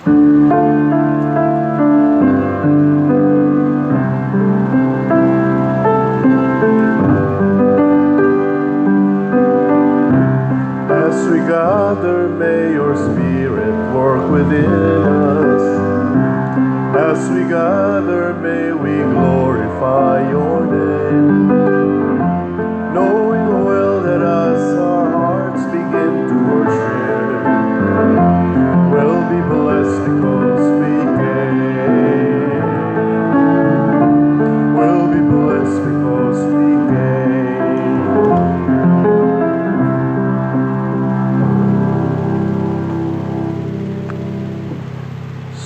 As we gather, may your Spirit work within us. As we gather, may we glorify your name. Knowing well that as our hearts begin to worship, we'll be blessed because we came. We'll be blessed because we came.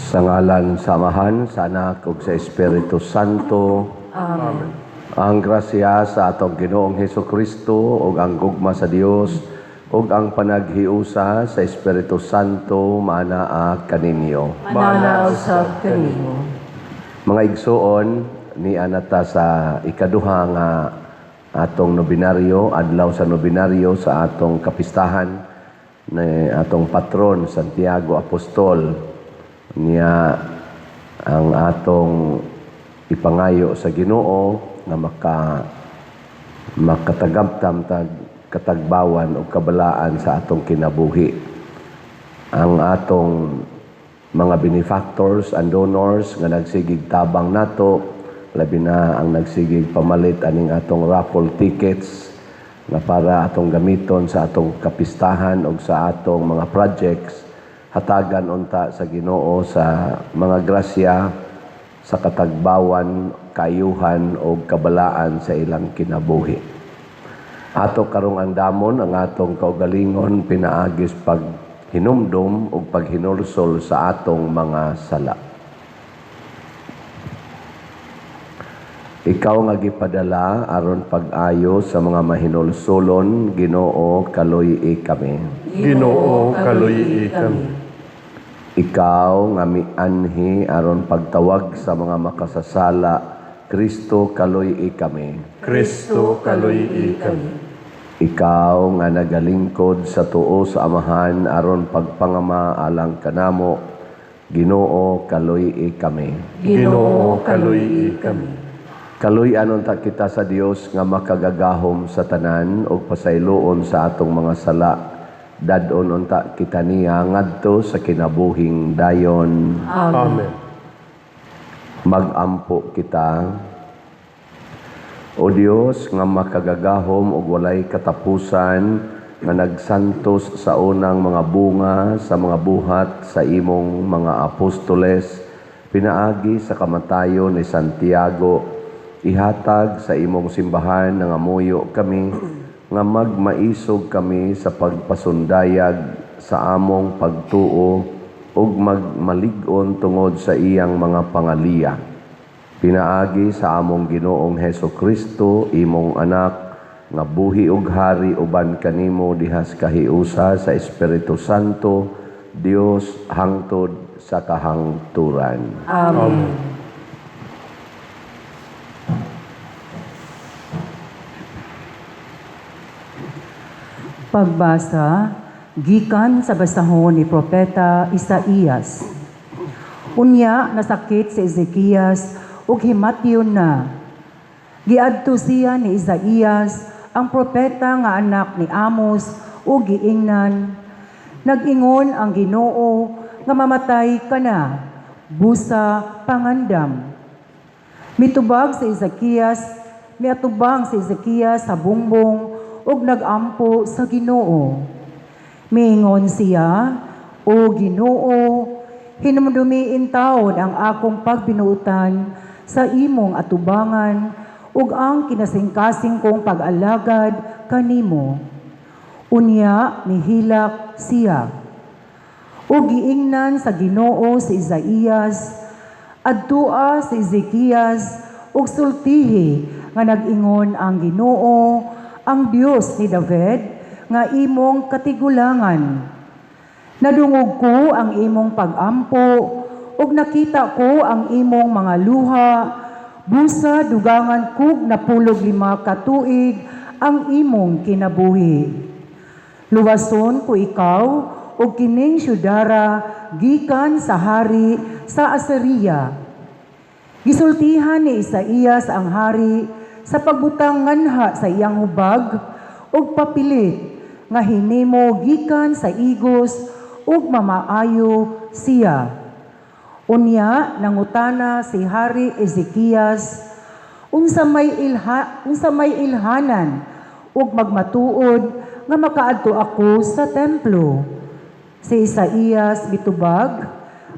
Sa ngalan sa Amahan, sa Anak, ug sa Espiritu Santo. Amen. Ang grasya sa atong Ginoong Hesukristo ug ang gugma sa Dios ug ang panaghiusa sa Espiritu Santo maanaa kaninyo. Mananaw sa kanimo. Mga igsuon, ni anata sa ikaduha nga atong nobinaryo, adlaw sa nobinaryo sa atong kapistahan ni atong patron Santiago Apostol. Niya ang atong ipangayo sa Ginoo nga makatagabtam katagbawan o kabalaan sa atong kinabuhi. Ang atong mga benefactors and donors nga nagsigig tabang nato, labi na ang nagsigig pamalit aning atong raffle tickets na para atong gamiton sa atong kapistahan o sa atong mga projects, hatagan unta sa Ginoo sa mga grasya sa katagbawan, kayuhan o kabalaan sa ilang kinabuhi. Ato karong andamon ang atong kaugalingon pinaagis paghinumdum o paghinulsol sa atong mga sala. Ikaw nga gipadala aron pag-ayo sa mga mahinulsolon, Ginoo kaluy-i kami. Ginoo, kaluy-i kami. Ikaw nga mianhi aron pagtawag sa mga makasasala, Kristo kaluy-i kami. Kristo, kaluy-i kami. Ikaw nga nagalingkod sa tuo sa Amahan aron pagpangama alang kanamo, Ginoo kaluy-i kami. Ginoo, kaluy-i kami. Kaluy-anon ta kita sa Dios nga makagagahom sa tanan ug pasayloon sa atong mga sala. Dadon unta kita niya ngadto sa kinabuhing dayon. Amen. Magampo kita. O Dios nga makagagahom ug walay katapusan nga nagsantos sa unang mga bunga sa mga buhat sa imong mga apostoles, pinaagi sa kamatayon ni Santiago, ihatag sa imong simbahan nga muyo kami nga magmaisog kami sa pagpasundayag sa among pagtuo ug magmalig-on tungod sa iyang mga pangaliya. Pinaagi sa among Ginoong Hesukristo, imong anak, nga buhi ug hari uban kanimo dihas kahiusa sa Espiritu Santo, Dios hangtod sa kahangturan. Amen. Pagbasa gikan sa basahon ni Propeta Isaías. Unya nasakit si Ezekias ug himatyon na. Giadto siya ni Isaías ang propeta nga anak ni Amos ug giingnan. Nag-ingon ang Ginoo nga mamatay ka na, busa pangandam. Miatubang si Ezekias sa bungbong ug nagampo sa Ginoo. Miingon siya, O Ginoo, hinumdumiin taon ang akong pagbinuutan sa imong atubangan ug ang kinasingkasing kong pag-alagad kanimo. Unya mihilak siya. Ug giingnan sa Ginoo si Isaías, adtua si Ezekias ug sultihi nga nag-ingon ang Ginoo, ang Dios ni David, nga imong katigulangan. Nadungog ko ang imong pag-ampo, ug nakita ko ang imong mga luha, busa dugangan kog napulog 5 ka tuig ang imong kinabuhi. Luwason ko ikaw, ug kining syudara gikan sa hari sa Assyria. Gisultihan ni Isaías ang hari sa pagbutang nganha sa iyang hubag ug papilit nga hinimo gikan sa igos ug mamaayo siya. Unya nangutana si Hari Ezekias unsa may ilhanan ug magmatuod nga makaadto ako sa templo. Si Isaías bitubag,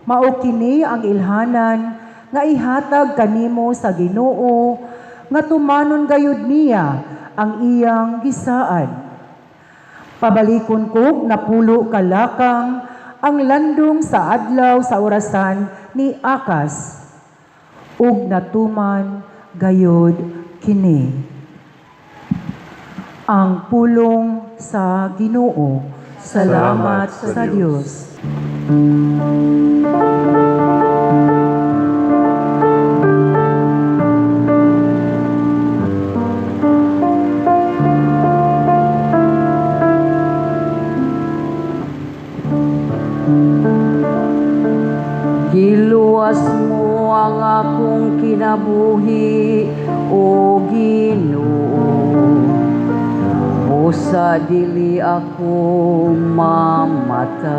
mao kini ang ilhanan nga ihatag kanimo sa Ginoo nga tumanon gayud niya ang iyang gisaad. Pabalikon ko napulo kalakang ang landong sa adlaw sa orasan ni Akas ug natuman gayud kini. Ang pulong sa Ginoo. Salamat sa Dios. Giluwas mo ang akong kinabuhi, O Ginoo. O sa dili ako mamatay.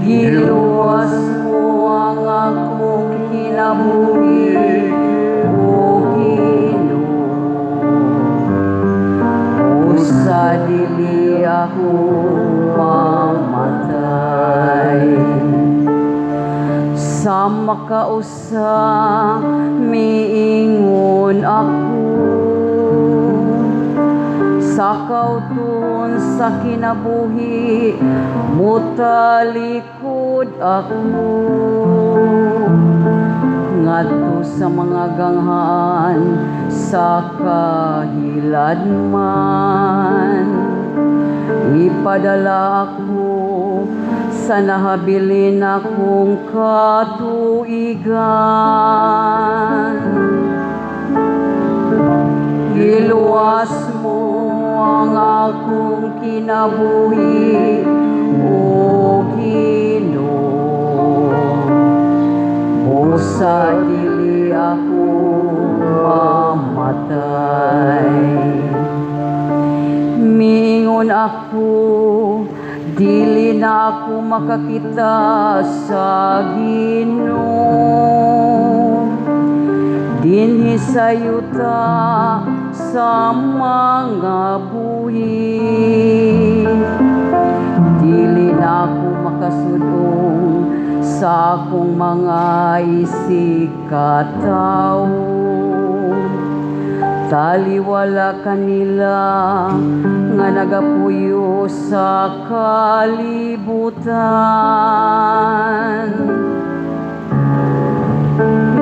Giluwas mo ang akong kinabuhi, O Ginoo. O sa dili ako mamatay. Sa makausa miingon ako, sa kauton sa kinabuhi mutalikod ako. Ngadto sa mga ganghaan sa kahiladman, ipadala ako sa nahabilin akong katuigan. Giluwas mo ang akong kinabuhi, O Ginoo. O sa dili ako mamatay. Mingon ako, dili na ako makakita sa Ginoo. Dinhi sa yuta sa mga buhi. Dili na ako makasudong sa akong mga isikataw. Taliwala kanila nga nagapuyo sa kalibutan.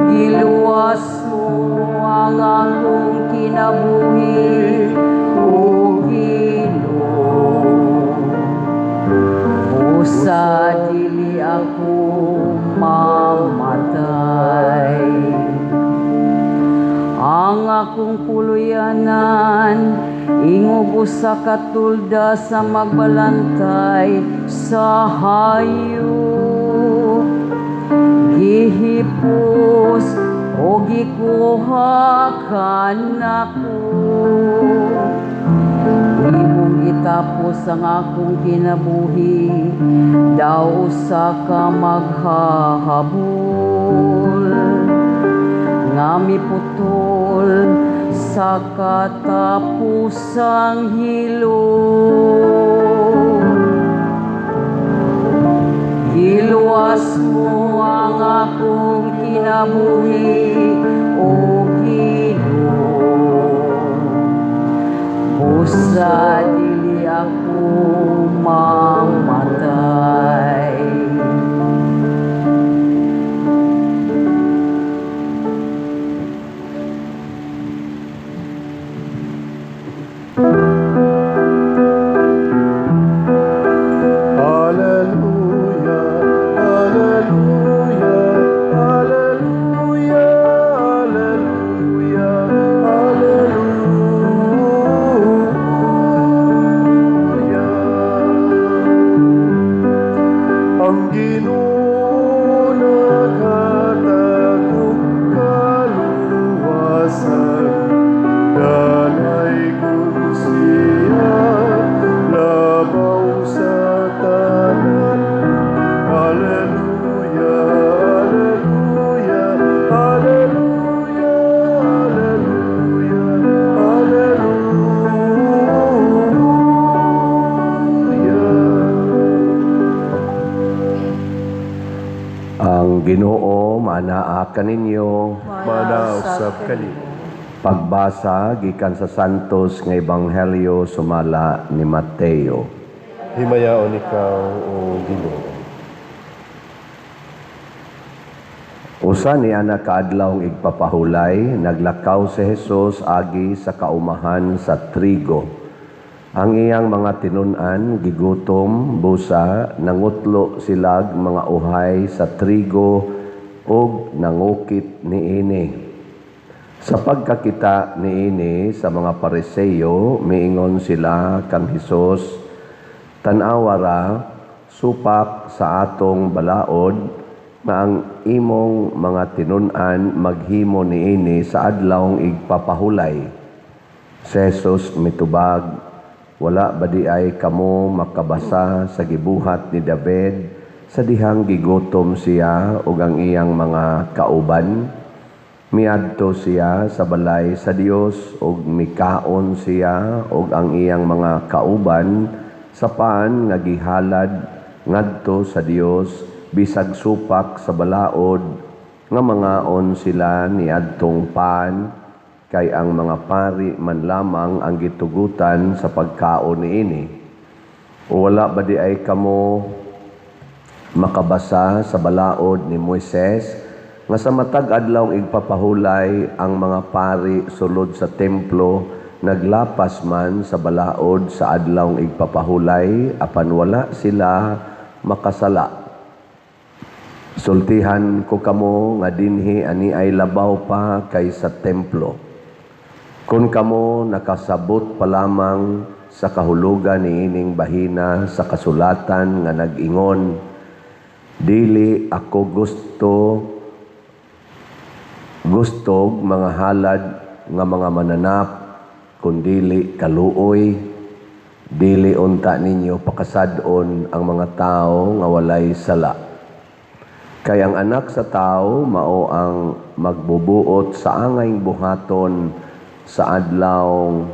Giluwas mo ang akong kinabuhi, O Ginoo. O sa dili ako mamatay. Ang akong puluyanan ingog sa katulda sa magbalantay sa hayop. Gihipos o gikuha kanako. Imong gitapos ang akong kinabuhi, daw sa ka maghahabol. Ngami putol sa katapusang hilom. Giluwas mo ang akong kinabuhi, O Ginoo. O sa dili ako mamatay. kaninyo Mana usab kanimo. pagbasa gikan sa Santos nga Ebanghelyo sumala ni Mateo. Himayaon ikaw, O Ginoo. Usa ni ana kaadlawng igpapahulay, naglakaw si Jesus agi sa kaumahan sa trigo. Ang iyang mga tinun-an gigutom busa nangutlo silag mga uhay sa trigo ug nangukit niini. Sa pagkakita niini sa mga Pariseo, miingon sila kang Hesus, "Tan-awara supak sa atong balaod na ang imong mga tinun-an maghimo niini sa adlawng igpapahulay." Si Jesus mitubag, "Wala ba di ay kamo makabasa sa gibuhat ni David sa dihang gigutom siya ug ang iyang mga kauban? Miadto siya sa balay sa Dios ug mikaon siya ug ang iyang mga kauban sa paan nga gihalad ngadto sa Dios bisag supak sa balaod nga mangaon sila niadtong paan kay ang mga pari man lamang ang gitugutan sa pagkaon niini. O wala ba di ay kamo makabasa sa balaod ni Moises nga sa matag adlawng igpapahulay ang mga pari sulod sa templo naglapas man sa balaod sa adlawng igpapahulay apan wala sila makasala. Sultihan ko kamo nga dinhi ani ay labaw pa kaysa templo. Kung kamo nakasabot pa lamang sa kahulugan ni ining bahina sa kasulatan nga nag-ingon, dili ako gustog mga halad nga mga mananap, kundili kaluoy, dili unta ninyo pakasad-on ang mga tao nga walay sala. Kay ang anak sa tao mao ang magbubuot sa angayng buhaton sa adlawng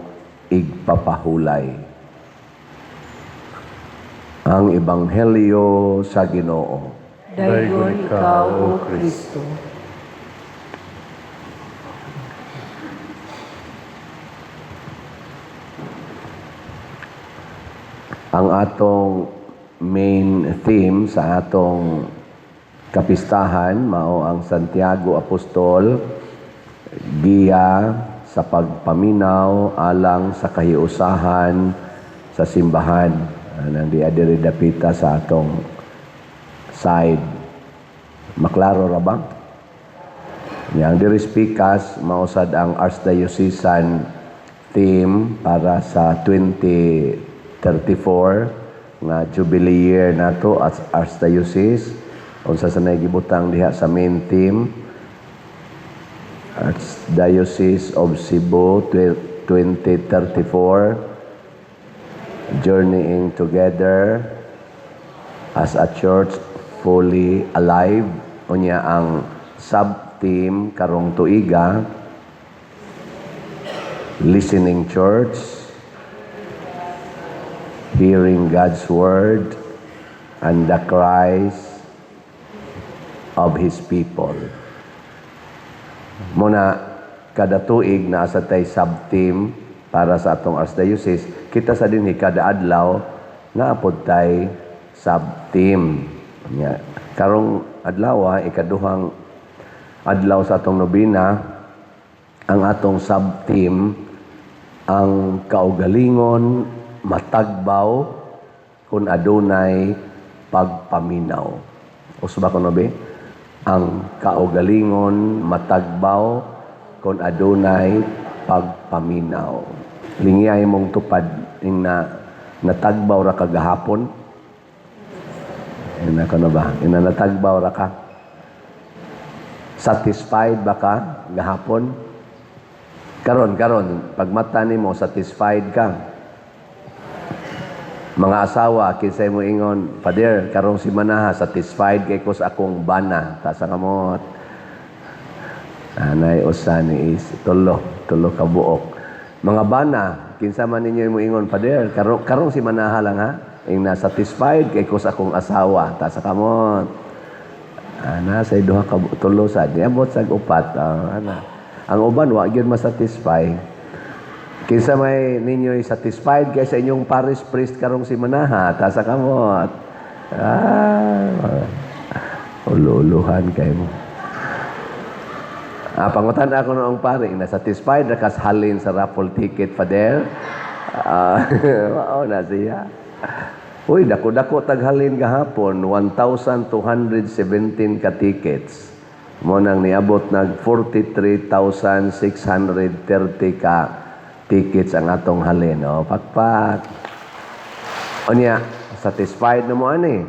igpapahulay. Ang Ebanghelyo sa Ginoo. Dayon ikaw, O Kristo. Ang atong main theme sa atong kapistahan mao ang Santiago Apostol, giya sa pagpaminaw alang sa kahiusahan sa simbahan. Nang diri dapita sa atong side. Maklaro ra ba? Yang diri speakers mausad ang Archdiocesan theme para sa 2034 nga jubilee year nato as Archdiocese. Unsa sa gibutang diha sa main theme, Archdiocese of Cebu 2034, journeying together as a church fully alive. Unya ang sub-theme karong tuiga, listening church, hearing God's word and the cries of His people. Muna, kada tuig na sa tay sub-team para sa atong Archdiocese, kita sa dinhi kada adlaw na apod tay sub-team. Karong adlaw, ikaduhang adlaw sa atong nobina, ang atong sub-team, ang kaugalingon matagbaw kung adunay pagpaminaw. Usba ko no be? Ang kaugalingon matagbaw kung adunay pagpaminaw. Lingiyay mong tupad ing natagbaw ra ka gahapon. Ina ko na ba? Ina natagbaw ra ka. Satisfied ba ka gahapon? Karon pag mata nimo satisfied ka. Mga asawa, kinsay mo ingon, "Pader, karong si manaha, satisfied kay ko sa akong bana." Tasa kamot. Anay usani is tulo ka buok. Mga bana, kinsa man ninyo mo ingon, "Pader, karong si manaha lang ha." Ing na satisfied kay ko sa akong asawa. Tasa kamot. Sa duha ka tulo sad niabot sa upat. Ang uban wa gyud masatisfy. Kinsa may ninyo'y satisfied kay sa inyong parish priest karong si Manaha ta sa kamot. Ululuhan kay mo. Pangutan ako noong pare, na-satisfied na kas halin sa raffle ticket pa der. Wow na siya. Uy, dako-dako taghalin gahapon, 1,217 ka tickets. Mo nang niabot nag 43,630 ka tickets ang atong halin. O, pakpak. O niya, satisfied na mo ani.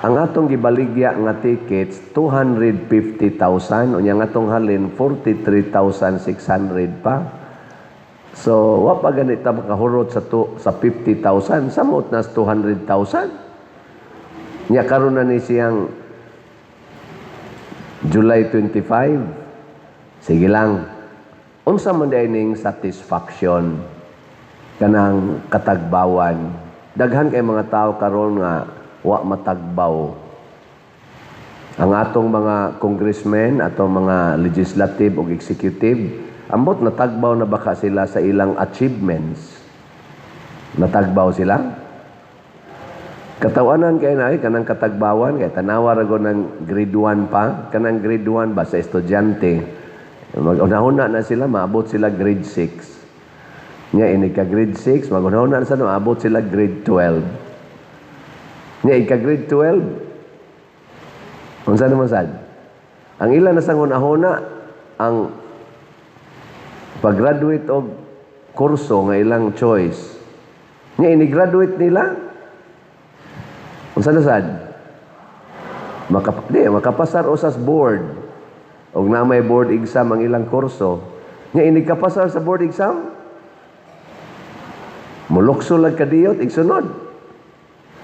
Ang atong gibaligya nga tickets, 250,000. O niya nga atong halin, 43,600 pa. So, wa pa ganita makahurot sa 50,000. Samot nas 200,000. Niya karon na ni siyang July 25. Sige lang. Unsa man ning satisfaction kanang katagbawan. Daghan kay mga tao karon nga wa matagbaw. Ang atong mga congressmen, atong mga legislative o executive, ambot natagbaw na baka sila sa ilang achievements. Natagbaw sila? Katawanan kay na kanang katagbawan kay tanawa ra go ng grade 1 pa, kanang grade 1 ba sa estudyante. Mag-unahuna na sila, maabot sila grade 6. Nya ini ka grade 6, mag-unahuna na sila, maabot sila grade 12. Nya ika grade 12. Unsa naman sad? Ang ilan na sang una ang pag-graduate og kurso nga ilang choice. Nya ini-graduate nila. Unsa na sad? Makapasar usas board. Og na may board exam ang ilang kurso. Nya ini kapasar sa board exam. Mulokso lang kadiyot igsunod.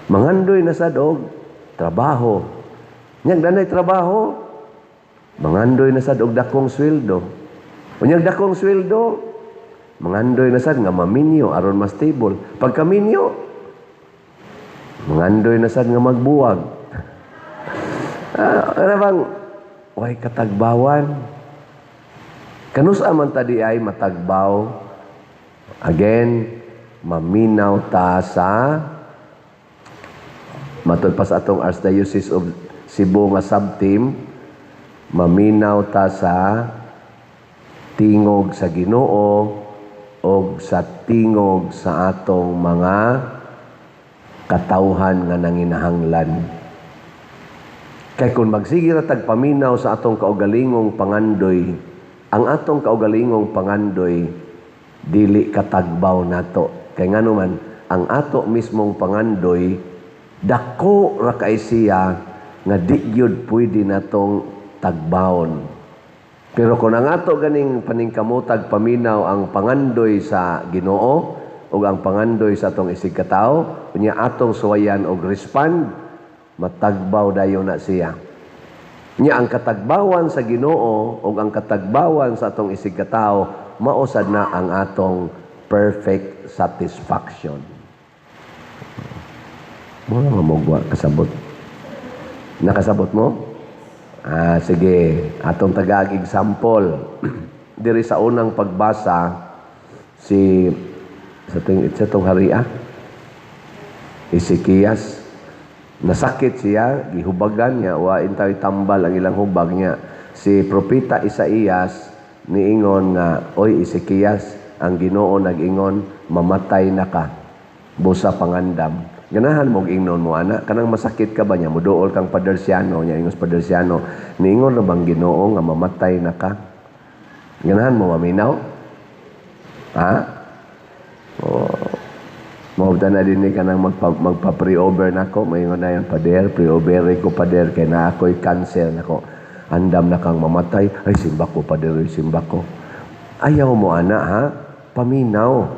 Mangandoy na sad og trabaho. Nyag danay trabaho. Mangandoy na sad og dakong sweldo. Unyag dakong sweldo, mangandoy na sad nga maminyo aron mas stable. Pagka minyo, mangandoy na sad nga magbuwag. Ano bang way katagbawan? Kanusa man tadi ay matagbaw. Again, maminaw ta sa matod pa sa atong Archdiocese of Cebu nga sub-team, maminaw ta sa tingog sa Ginoo o sa tingog sa atong mga katawhan nga nanginahanglan. Kay kung magsige ra tag paminaw sa atong kaugalingong pangandoy, ang atong kaugalingong pangandoy dili katagbaw nato. Kay ngano man ang ato mismong pangandoy dako ra kay siya nga di gyud pwede natong tagbawon. Pero kung ang ato ganing paningkamutag paminaw ang pangandoy sa Ginoo o ang pangandoy sa atong isig katawo, unya atong suwayan og respond, matagbaw dayon na siya. Nya ang katagbawan sa Ginoo o ang katagbawan sa atong isig katawo, mausad na ang atong perfect satisfaction. Muna mamugwa, kasabot. Nakasabot mo? Sige. Atong example. Diri sa unang pagbasa, sa itong haria, Ezekias, nasakit siya, gihubagan niya, wa intay tambal ang ilang hubag niya. Si Propeta Isaías, niingon nga, oy Ezekias, ang Ginoo nag-ingon, mamatay na ka, busa pangandam. Ganahan mo ingnon mo, anak. Kanang masakit ka ba niya? Mudool kang padersiano niya. Ingos padersiano. Niingon na bang Ginoo nga mamatay na ka? Ganahan mo maminaw? Ha? Mawagda na din ka nang magpa-pre-over na ko. Mayingon na yan, pader. Pre-over ko, pader. Kaya na ako'y cancer na ko. Andam na kang mamatay. Ay, simba ko, pader. Simba ko. Ayaw mo, anak, ha? Paminaw.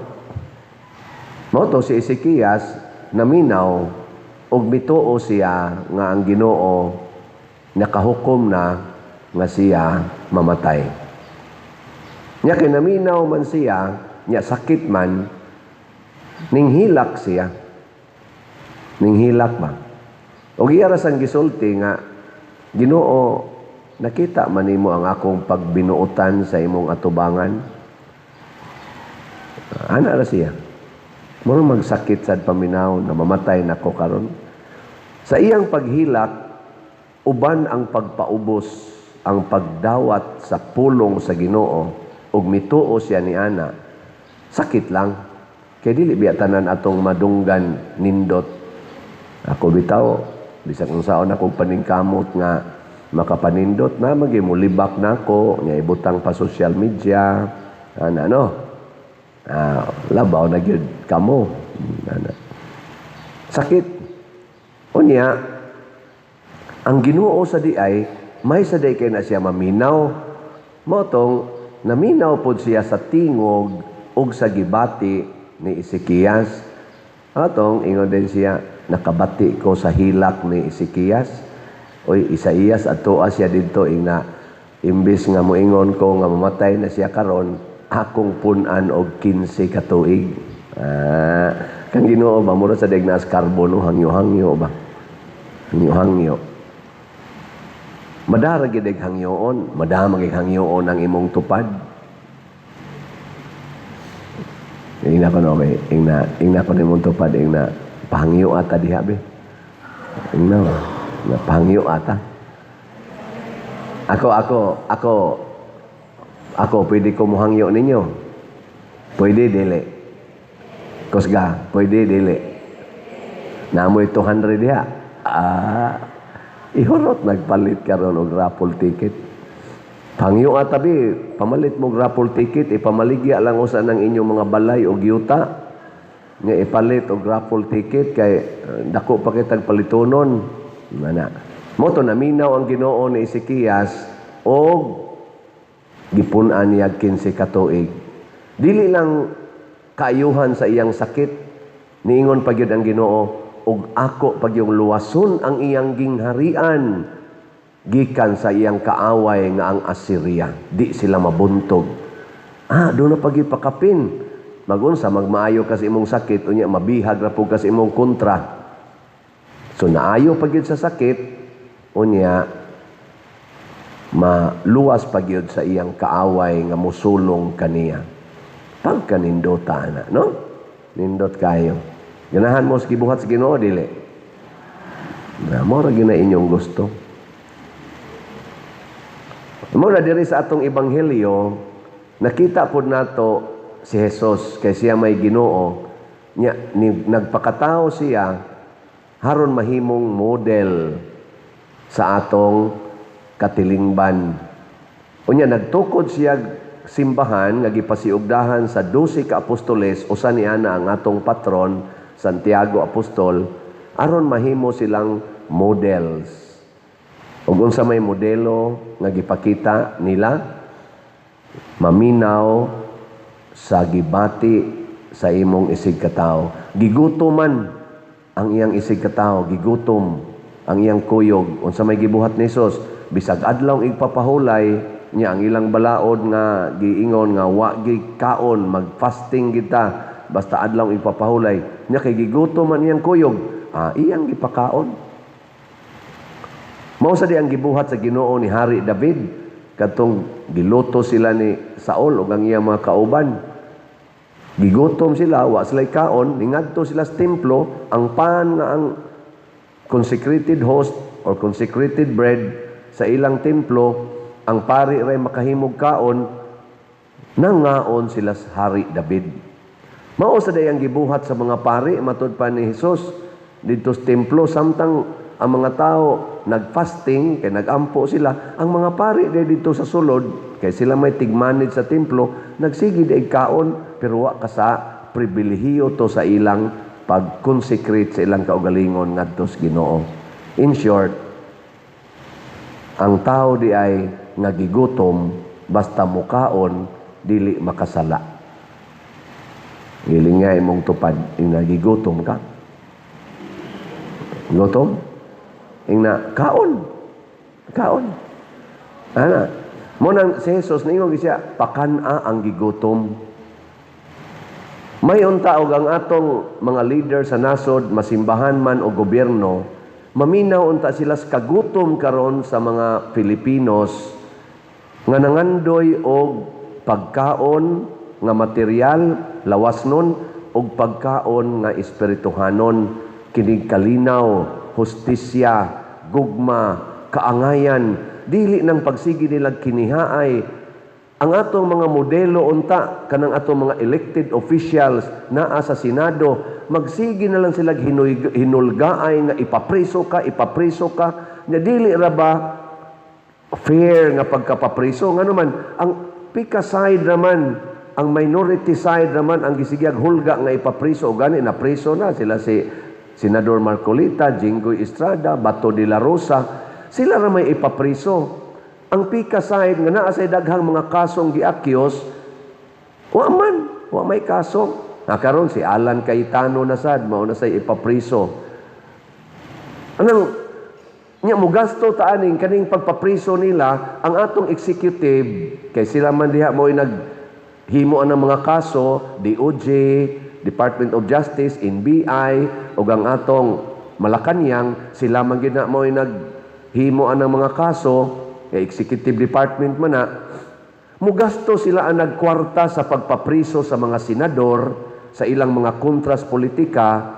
Moto si Ezekias, naminaw og mituo siya nga ang Ginoo nakahukom na nga siya mamatay. Nya kay naminaw man siya, nya sakit man, ninghilak siya. Ninghilak ba? Og iya ra sang gisulti nga Ginoo, nakita man nimo ang akong pagbinuotan sa imong atubangan. Ana ra siya. Muro magsakit sad paminaw na mamatay nako karon. Sa iyang paghilak, uban ang pagpaubos, ang pagdawat sa pulong sa Ginoo ug mituo siya ni ana. Sakit lang. Kay dili biya tanan atong madunggan nindot. Ako bitaw, bisag kung saon akong paningkamot nga makapanindot na magimulibak na ako, nga ibutang pa social media, labaw na gyud kamo. Sakit. Unya, ang Ginoo sa diay, may sa day kay na siya maminaw. Motong, naminaw pod siya sa tingog ug sa gibati ni Ezekias. Atong, ingon din siya, nakabati ko sa hilak ni Ezekias. Oy, Isaías ato siya dito ina imbis nga moingon ko nga mamatay na siya karon, akong punan og 15 ka tuig. Kang Ginoo ba mura sa dignas karbono hangyo-hangyo ba? Hangyo-hangyo. Madara gid hangyoon, madama gid hangyoon ang imong tupad. Ingna ko no, ingna ko nimong tupad, ingna pahangyo ata diha be. Ingna na pahangyo ata. Ako pwede ko mohangyo ninyo. Pwede dili. Kusga, pwede dili. Namoy 200 diha. Ihurot nagpalit karon og raffle ticket. Pangyo atabi, pamalit mo raffle ticket, ipamaligya lang usa ng inyong mga balay og yuta. Nga ipalit og raffle ticket kay dako pa kitag palitonon. Mana. Moto naminaw ang Ginoo ni Ezekias og gipunan niya 15 ka tuig. Dili lang kaayuhan sa iyang sakit, niingon pa gyud ang Ginoo, ug ako pagyong luwason ang iyang gingharian gikan sa iyang kaaway nga ang Assyria. Di sila mabuntog. Doon na pagipakapin. Magunsa magmaayo kasi imong sakit, unya mabihag ra pug kasi imong kontra. So naayo pagyud sa sakit, unya maluwas pagyud sa iyang kaaway nga musulong kaniya. Pagkanindota na, no? Nindot kayo. Ganahan mo sa gibuhat sa Ginoo dili. Mora gyud na inyong gusto. Mura diri sa atong ebanghelyo, nakita pod nato si Jesus kay siya may Ginoo. Nagpakatao siya haron mahimong model sa atong katilingban. Unya nagtukod siya simbahan nga gipasiugdahan sa 12 ka apostoles, usa niana ang atong patron Santiago Apostol, aron mahimo silang models. Ug unsa may modelo nga gipakita nila, maminaw sa gibati sa imong isig katawo. Gigutoman ang iyang isig katawo, gigutom ang iyang kuyog. Unsa may gibuhat ni Jesus, bisag adlaw igpapahulay niya ang ilang balaod nga giingon nga wa gi kaon, mag-fasting kita basta adlaw igpapahulay. Nya kay gigutom ang iyang kuyog, iyang gipakaon. Mao sa di ang gibuhat sa Ginoo ni Hari David katong giluto sila ni Saul ug ang iyang mga kauban. Gigutom sila, wa sila kaon, ningadto sila sa templo, ang pan nga ang consecrated host or consecrated bread sa ilang templo, ang pari ray makahimog kaon, nangaon sila sa Hari David. Mao sa dayang gibuhat sa mga pari matud pa ni Jesus dito sa templo, samtang ang mga tao nagfasting kay nagampo sila, ang mga pari dito sa sulod kay sila may tigmanid sa templo, nagsigid ay kaon pero wa ka sa pribilehiyo to sa ilang pag-consecrate sa ilang kaugalingon ngadto sa Ginoo. In short, ang tao di ay nagigutom basta mukaon dili makasala. Gilingay mong tupad ing nagigutom ka. Gutom? Ing na kaon. Kaon. Ana, mo nang si Jesus ningon siya, pakana ang gigutom. May unta og ang atong mga leader sa nasod, masimbahan man o gobyerno, Maminaw unta sila sa kagutom karon sa mga Pilipinos nga nangandoy og pagkaon nga material lawas nun og pagkaon nga espirituhanon kining kalinaw, hustisya, gugma, kaangayan, dili nang pagsigi nila kinihaay. Ang atong mga modelo unta kanang atong mga elected officials naa sa Senado, magsigi na lang sila hinulgaay nga ipapriso ka, nya dili ra ba fair nga pagkapapriso nga naman ang pika side naman, ang minority side naman ang gisigyag hulga nga ipapriso o gani na priso na sila si Senador Marcolita, Jinggoy Estrada, Bato de la Rosa, sila ra may ipapriso. Ang pika side nga naa sa daghang mga kasong giakyos, wa may kaso. Karon si Alan Cayetano na sad mao na say ipapriso. Anong nya mo gasto ta aning kaning pagpapriso nila ang atong executive kay sila man diha mo naghimo ang mga kaso, DOJ, Department of Justice, NBI ug ang atong Malacañang, sila man gid na mo naghimo ang mga kaso kay executive department man na mugasto sila ang nagkwarta sa pagpapriso sa mga senador sa ilang mga kontras politika.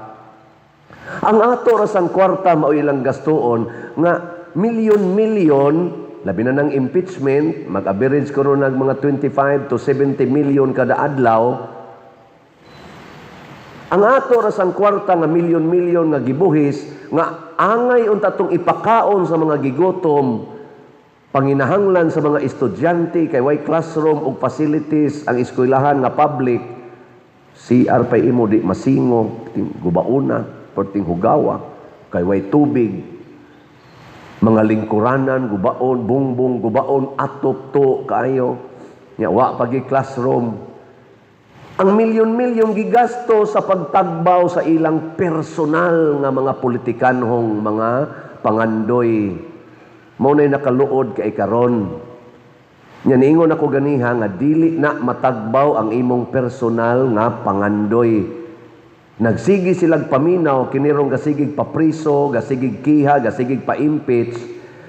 Ang ato rasang kwarta mao ilang gastuon nga milyon-milyon, labi na ng impeachment, mag-average ko ron ng mga 25 to 70 million kada adlaw. Ang ato rasang kwarta nga milyon-milyon nga gibuhis nga angay unta tong ipakaon sa mga gigotom, panginahanglan sa mga estudyante kay way classroom ug facilities ang eskwelahan nga public, CR pa imo di masingo, gubauna, perting hugawa, kay way tubig, mga lingkuranan, gubaon, bungbong, gubaon, atop to, kayo, wa pagi classroom. Ang milyon-milyon gigasto sa pagtagbaw sa ilang personal nga mga politikanhong mga pangandoy. Mao nay nakaluod kay karon. Nya niingon ako ganiha nga dili na matagbaw ang imong personal nga pangandoy. Nagsigi silang paminaw kinirong gasigig papriso, gasigig kiha, gasigig pa-impeach.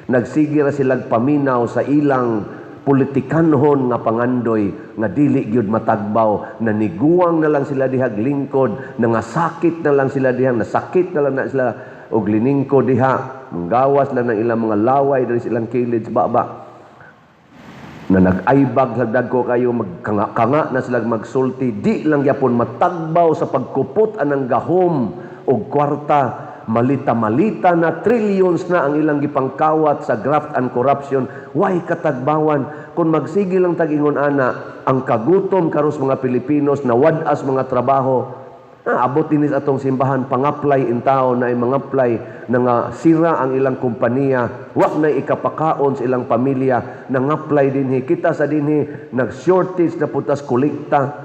Nagsigi ra silang paminaw sa ilang politikanhon nga pangandoy nga dili gyud matagbaw, naniguang na lang sila dihag lingkod, nangasakit na lang sila dihang nasakit na lang na sila og liningkod diha, manggawas lang ng ilang mga laway diri silang kilid baba na nag-aybag sa dagko kayo magkanga na sila magsulti, di lang yapon matagbaw sa pagkupot anang gahom og kwarta. Malita-malita na trillions na ang ilang gipangkawat sa graft and corruption. Why katagbawan? Kung magsige lang tag-ingon ana, ang kagutom karos mga Pilipinos na wadas mga trabaho, abot dinis atong simbahan, pang-apply in taon na mga-apply na nga sira ang ilang kompanya, wak na ikapakaon sa ilang pamilya, nang-apply dinhi. Kita sa dinhi, nag-shortage na putas kolekta.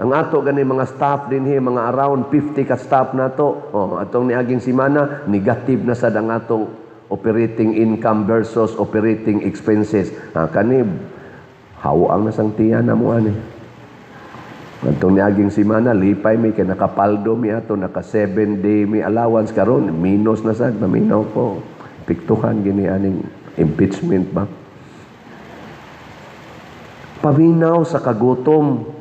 Ang ato gani mga staff din mga around 50 ka staff nato. Atong niaging semana negative na sad ang atong operating income versus operating expenses. Kani hawa ang nasang tiyan na mo ani. Atong niaging semana lipay mi kay nakapaldo mi ato naka 7-day mi allowance karon minus na sad maminaw ko. Piktuhan gini aning impeachment ba. Paminaw sa kagutom.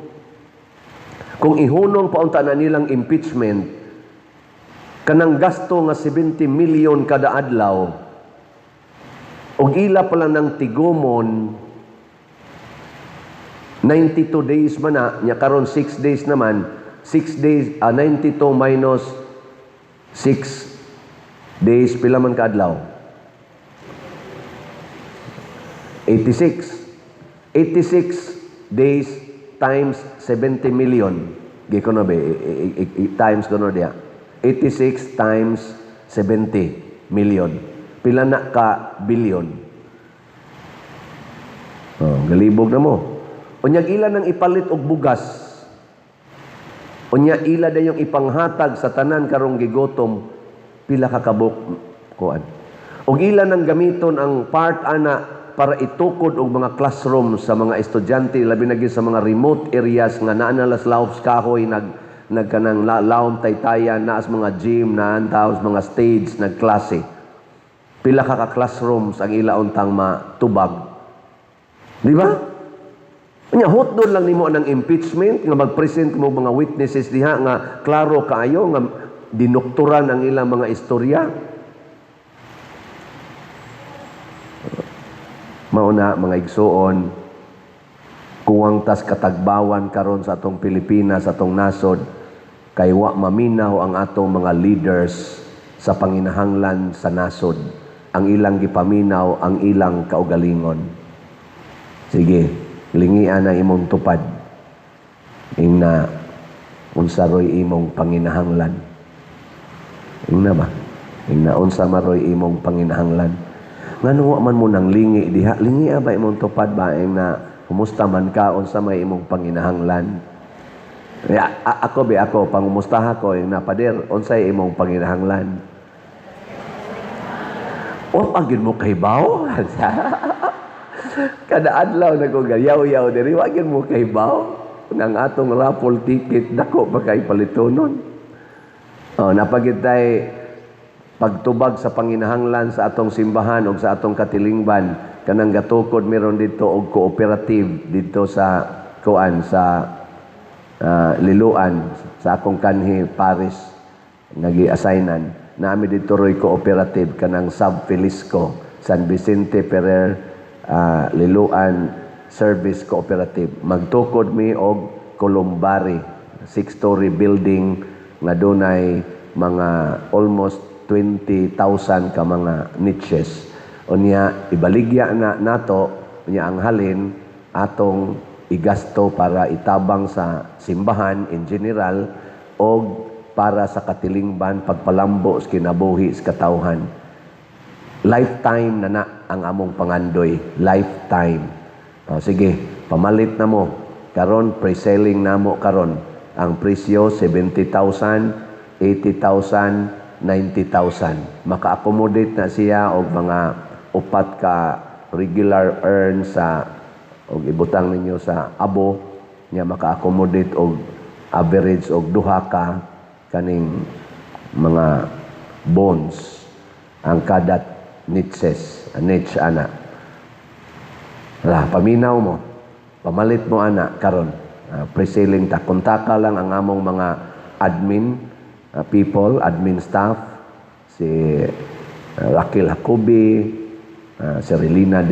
Kung ihunong paunta na nilang impeachment, kanang gasto nga 70 million kada adlaw, o ila pala ng tigumon, 92 days man na, nya karon 6 days naman, 6 days, 92 minus 6 days, pila man ka adlaw? 86. 86 days times 70 million. Gikono ba? Times kono dia. 86 times 70 million. Pila na ka billion? Galibog na mo. Unya ila nang ipalit og bugas. Unya ila dayong ipanghatag sa tanan karong gigotom, pila ka kabuk kuan. Og ila nang gamiton ang part ana para itukod og mga classroom sa mga estudyante labi na sa mga remote areas nga naa na laos kahoy nagkanang laom taytayan naas mga gym na antaos mga stage nagklase. Pila ka classrooms ang ilaon tang matubag. Di ba? Nya hotdon lang nimo ng impeachment nga mag-present mo mga witnesses diha nga klaro kaayo nga dinoktoran ang ilang mga istorya. Mauna mga igsuon, kuwang tas katagbawan karon sa atong Pilipinas, sa atong nasod, kay wa maminaw ang atong mga leaders sa panginahanglan sa nasod. Ang ilang gipaminaw, ang ilang kaugalingon. Sige, lingian na imong tupad. Ingna, unsa roy imong panginahanglan. Ingna ba? Ingna, unsa maroy imong panginahanglan. Nga wa man mo nang lingi diha, lingi ba imong tupad ba na kumusta man ka unsa may imong panginahanglan. Ako pangumustaha ko na pader unsay imong panginahanglan. O pagin mo kay bawo. Kada adlaw nagugyaw-yaw diri wa gyud mo kay bawo nang atong raffle ticket dako pa kay palitonon. Napagitay pagtubag sa panginahanglan sa atong simbahan o sa atong katilingban kanang gatukod meron dito og cooperative dito sa Liloan sa akong kanhi Paris nagi-assignan nami dito roy cooperative kanang Sub Felisco San Vicente Ferrer Liloan Service Cooperative magtukod mi og Columbari 6-story building nga dunay mga almost 20,000 ka mga niches. Unya ibaligya na nato unya ang halin atong igasto para itabang sa simbahan in general o para sa katilingban pagpalambo sa kinabuhi sa katawhan. Lifetime na ang among pangandoy. Lifetime. Sige, pamalit na mo. Karon pre-selling na mo karon. Ang presyo 70,000, 80,000, 90,000. Maka-accommodate na siya og mga upat ka regular earn sa og ibutang ninyo sa abo niya maka-accommodate og average og duha ka kaning mga bonds ang kada niches ana. Paminaw mo. Pamalit mo ana karon. Pre-selling ta kontaka lang ang among mga admin people, admin staff, si Raquel Jacobi, si Relina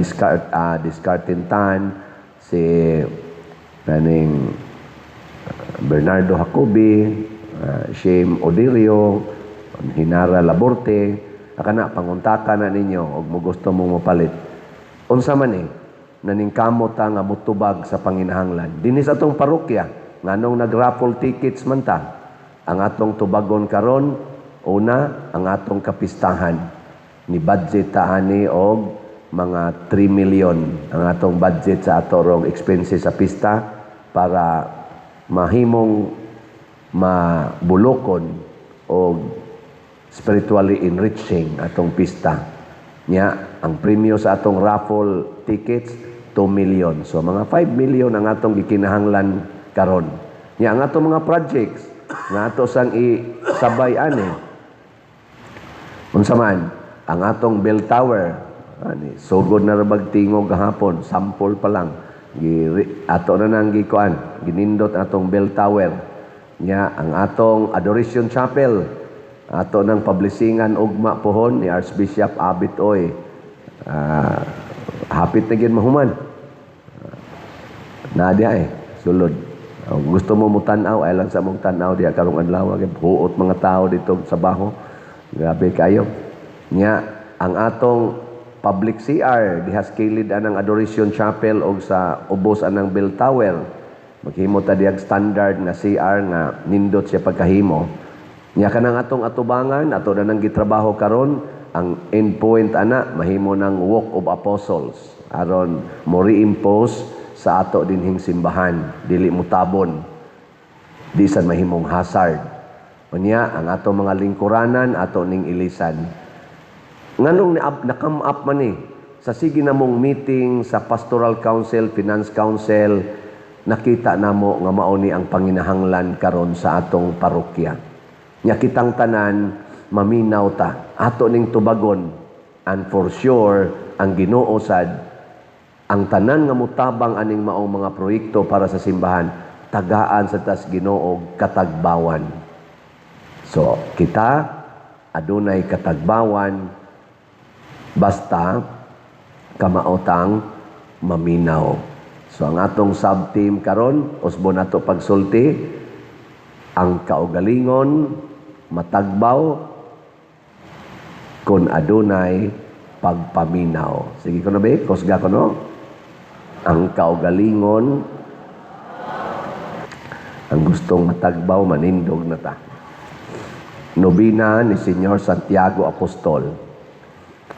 Discartintan, si Bernardo Jacobi, Shame Odirio, Hinara Laborte, akana panguntaka na ninyo og mo gusto mong mapalit. Unsa man naning kamot nga mutubag sa panginahanglan. Dinis atong parokya nganong nag-raffle tickets man ta. Ang atong tubagon karon una ang atong kapistahan ni budget ta ani og mga 3 million ang atong budget sa atorong expenses sa pista para mahimong mabulokon og spiritually enriching atong pista. Nya ang premyo sa atong raffle tickets 2 million. So mga 5 million ang atong gikinahanglan karon. Nya ang atong mga projects nga ato sang isabay ani unsa man ang atong bell tower ani sugod na rabag tingog gahapon sample pa lang ato na nang gikuan ginindot atong bell tower nya ang atong adoration chapel ato nang publishingan ugma pohon ni Archbishop Abit Oy hapit na gid mahuman na diay sulod. Gusto mo mutanaw, ay lang sa mong tanaw diya karong adlaw huot mga tao dito sa baho. Grabe kayo. Nya ang atong public CR diha kilid anang Adoration Chapel og sa ubos anang bell tower. Maghimo ta diag standard nga CR nga nindot siya pagkahimo. Nya kanang atong atubangan ato na nang gitrabaho karon ang endpoint ana mahimo ng Walk of Apostles aron mo reimpose sa ato dinhing simbahan dili mutabon di san mahimong hazard unya ang ato mga lingkuranan ato ning ilisan nganong nakam up man sa sige namong meeting sa pastoral council, finance council nakita namo nga mao ni ang panginahanglan karon sa atong parokya. Nya kitang tanan maminaw ta, ato ning tubagon, and for sure ang Ginoo sad ang tanan nga mutabang aning maong mga proyekto para sa simbahan, tagaan sa tas Ginoo katagbawan. So kita adunay katagbawan basta kamaotang maminaw. So ang atong sub-team karon, usbo nato pagsulti, ang kaugalingon matagbaw kun adunay pagpaminaw. Sige ko na ba? Kusga ko no? Ang kaugalingon, ang gustong matagbaw, manindog na ta. Nobina ni Senyor Santiago Apostol.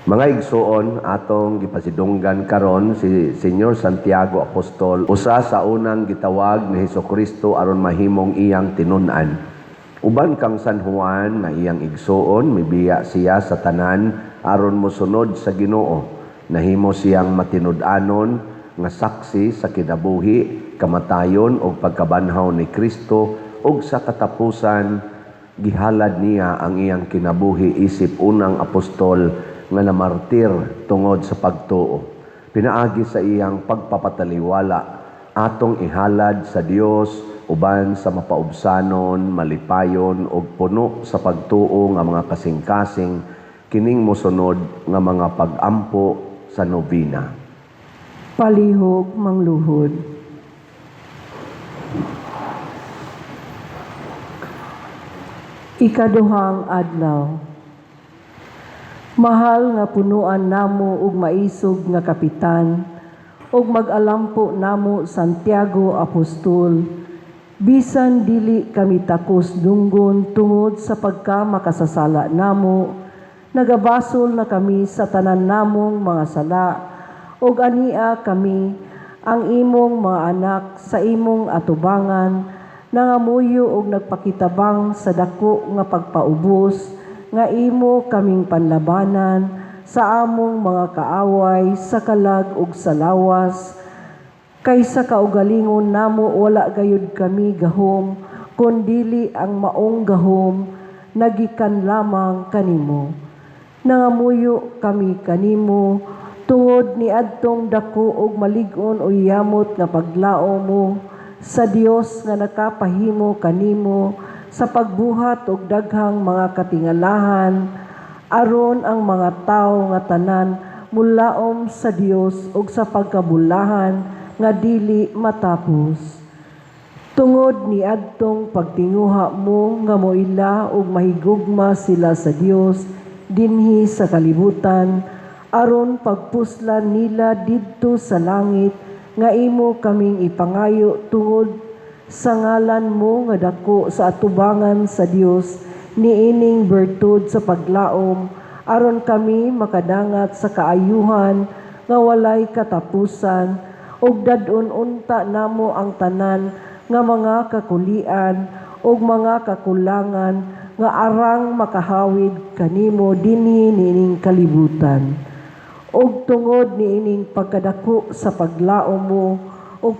Mga igsuon, atong gipasidunggan karon si Senyor Santiago Apostol, usa sa unang gitawag ni Hesukristo aron mahimong iyang tinun-an. Uban kang San Juan na iyang igsuon, mibiya siya sa tanan aron mosunod sa Ginoo. Nahimo siyang matinud-anon nga saksi sa kinabuhi, kamatayon ug pagkabanhaw ni Kristo, ug sa katapusan gihalad niya ang iyang kinabuhi isip unang apostol nga namartir tungod sa pagtuo. Pinaagi sa iyang pagpapataliwala, atong ihalad sa Dios uban sa mapaubsanon, malipayon ug puno sa pagtuo nga mga kasing-kasing kining mosunod nga mga pag-ampo sa nobina. Palihog mangluhod. Ikaduhang adlaw. Mahal nga punuan namo ug maisog nga kapitan, ug mag-alampo namo Santiago Apostol, bisan dili kami takos dunggon tungod sa pagka makasasala namo, nagabasol na kami sa tanan namong mga sala, ug ania kami ang imong mga anak sa imong atubangan, nangamuyo ug nagpakitabang sa dako nga pagpaubos, nga imo kaming panlabanan sa among mga kaaway sa kalag ug sa lawas, kaysa kaugalingon namo wala gayud kami gahom, kundili ang maong gahom nagikan lamang kanimo. Nangamuyo kami kanimo tungod ni adtong dako ug malig-on o yamot nga paglao mo sa Dios nga nakapahimo kanimo sa pagbuhat og daghang mga katingalahan, aron ang mga tawo nga tanan mulaom sa Dios ug sa pagkabulahan nga dili matapos. Tungod ni adtong pagtinguha mo nga moila ug mahigugma sila sa Dios dinhi sa kalibutan, aron pagpuslan nila didto sa langit nga imo kaming ipangayo tungod sa ngalan mo nga dako sa atubangan sa Dios niining bertud sa paglaom, aron kami makadangat sa kaayuhan nga walay katapusan, ug dadon unta namo ang tanan nga mga kakulian ug mga kakulangan nga arang makahawid kanimo dinhi niining kalibutan. Ug tungod niining pagkadako sa paglaom mo ug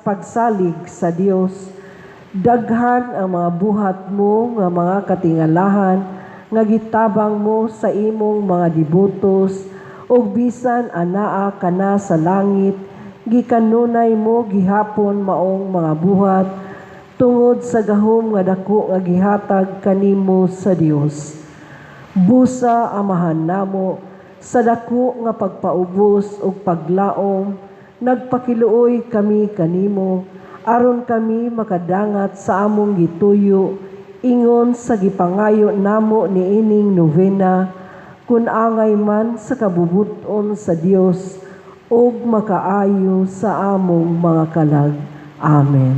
pagsalig sa Dios, daghan ang mga buhat mo nga mga katingalahan nga gitabang mo sa imong mga dibotos, ug bisan anaa kana sa langit, gikanunay mo gihapon maong mga buhat tungod sa gahom nga dako nga gihatag kanimo sa Dios. Busa amahan namo sa dako nga pagpaubos ug paglaom, nagpakiluoy kami kanimo, aron kami makadangat sa among gituyo, ingon sa gipangayo namo niining novena, kun angay man sa kabubuton sa Dios, ug makaayo sa among mga kalag. Amen.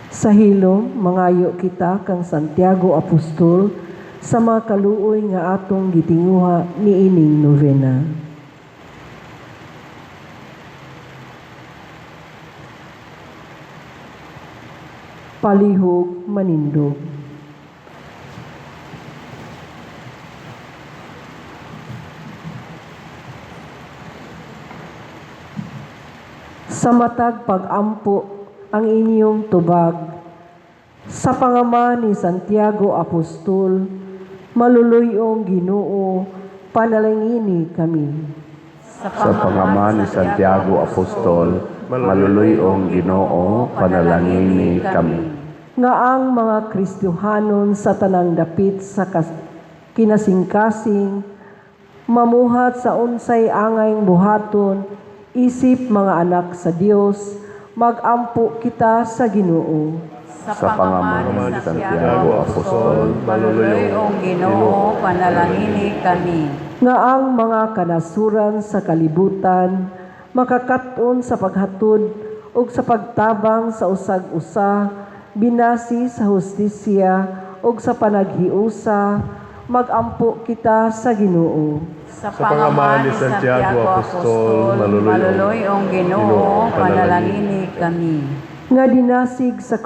Sa hilom, mangayo kita kang Santiago Apostol, sa mga kaluoy nga atong gitinguha niining novena. Palihog manindog. sa matag pag-ampo ang inyong tubag. Sa pangama ni Santiago Apostol, maluluyong Ginoo, panalangini kami. Sa pangaman ni Santiago Apostol, maluluyong Ginoo, panalangini kami. Nga ang mga Kristiyahanon sa tanang dapit sa kinasingkasing, mamuhat sa unsay angayng buhaton, isip mga anak sa Dios, mag-ampo kita sa Ginoo. Sa pangaman ni Santiago Apostol, maluluyong Ginoo, panalangini kami. Nga ang mga kanasuran sa kalibutan, makakaton sa paghatod o sa pagtabang sa usag-usa, binasi sa hustisya o sa panaghiusa, mag-ampo kita sa Ginoo. Sa pangaman ni Santiago Apostol, maluluyong Ginoo, panalangini kami. Nga dinasig sa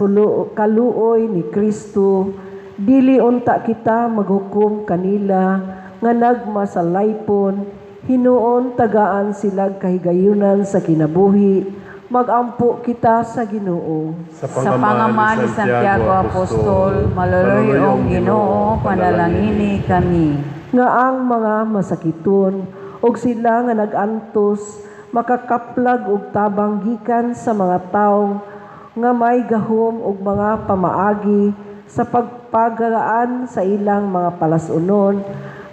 kaluoy ni Kristo, dili unta kita maghukom kanila, nga nagmasalaypon, hinuon tagaan silag kahigayunan sa kinabuhi, mag-ampo kita sa Ginoo. Sa pangaman ni Santiago Apostol, maluluyong Ginoo, panalangini kami. Nga ang mga masakiton, og sila nga nagantos, makakaplag og tabang gikan sa mga tawo, nga may gahom og mga pamaagi sa pagpagaan sa ilang mga palasunon,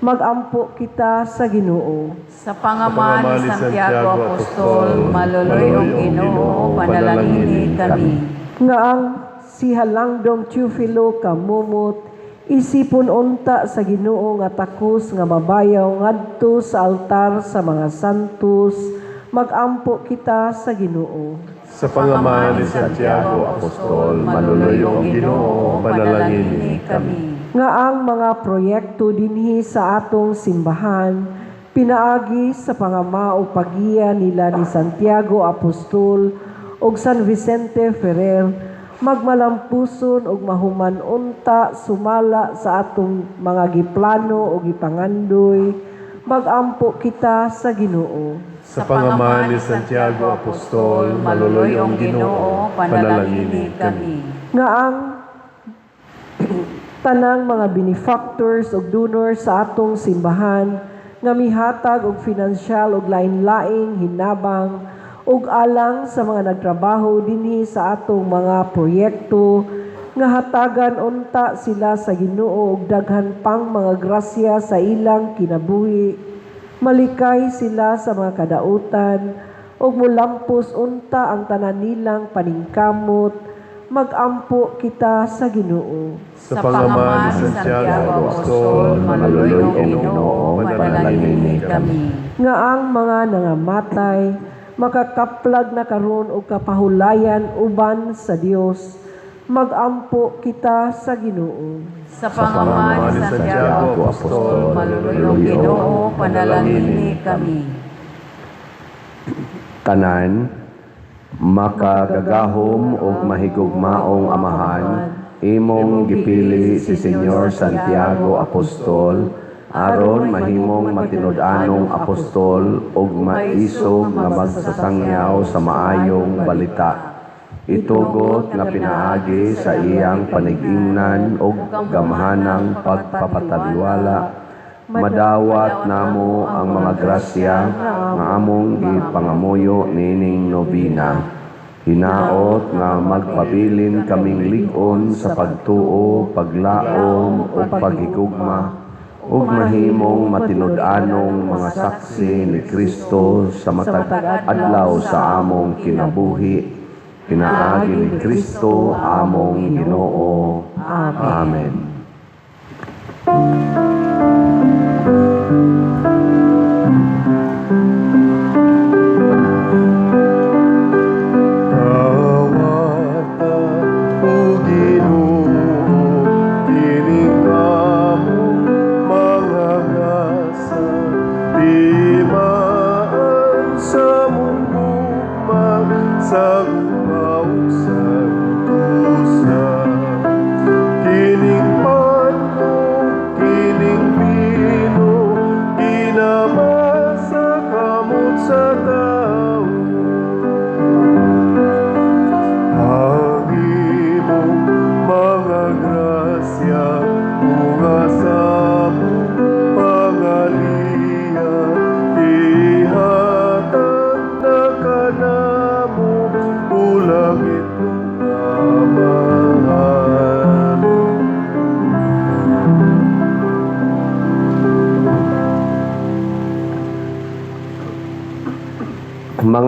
mag-ampo kita sa Ginoo. Sa pangaman ni Santiago Apostol, maluluyong Ginoo, panalangini kami. Nga ang si Halangdong Teofilo kamumot, isipon unta sa Ginoo nga takos nga mabayaw ngadto sa altar sa mga santos, mag-ampo kita sa Ginoo. Sa pangaman ni Santiago Apostol, maluluyong Ginoo, panalangini kami. Nga ang mga proyekto dinhi sa atong simbahan, pinaagi sa pangama o pagiya nila ni Santiago Apostol ug San Vicente Ferrer, magmalampuson ug mahuman unta sumala sa atong mga giplano o gipangandoy, mag-ampo kita sa Ginoo. Sa pangaman ni Santiago Apostol, maluluyong Ginoo, panalangini kami. Nga ang tanang mga benefactors ug donors sa atong simbahan nga mihatag og finansyal ug lain-laing hinabang ug alang sa mga nagtrabaho dinhi sa atong mga proyekto nga hatagan unta sila sa Ginoo ug daghan pang mga grasya sa ilang kinabuhi. Malikay sila sa mga kadautan ug mulampos unta ang tanan nilang paningkamot, mag-ampo kita sa Ginoo. Sa pangaman ni Santiago Apostol, maluluyong Ginoo, panalangini kami. Nga ang mga nangamatay, makakaplag na karon og kapahulayan uban sa Dios, mag-ampo kita sa Ginoo. Sa pangaman ni Santiago Apostol, maluluyong Ginoo, panalangini kami. Tanan, makagagahom o mahigugmaong amahan, imong gipili si Senyor Santiago Apostol, aron mahimong matinud-anong apostol ug maisog nga magsasangyaw sa maayong balita. Itugot nga pinaagi sa iyang panigingnan ug gamhanang pagpapataliwala, madawat namo ang mga grasya nga among gipangamuyo nining nobina. Hinaot nga magpabilin kaming lig-on sa pagtuo, paglaom ug paghigugma, ug mahimong matinud-anong mga saksi ni Kristo sa matag adlaw sa among kinabuhi. Pinaagi ni Kristo among Ginoo. Amen. Tawatan o Ginoo, kining among mga gasa, timaan sa mundo magsagpaw sa tusa. Kining pano, kining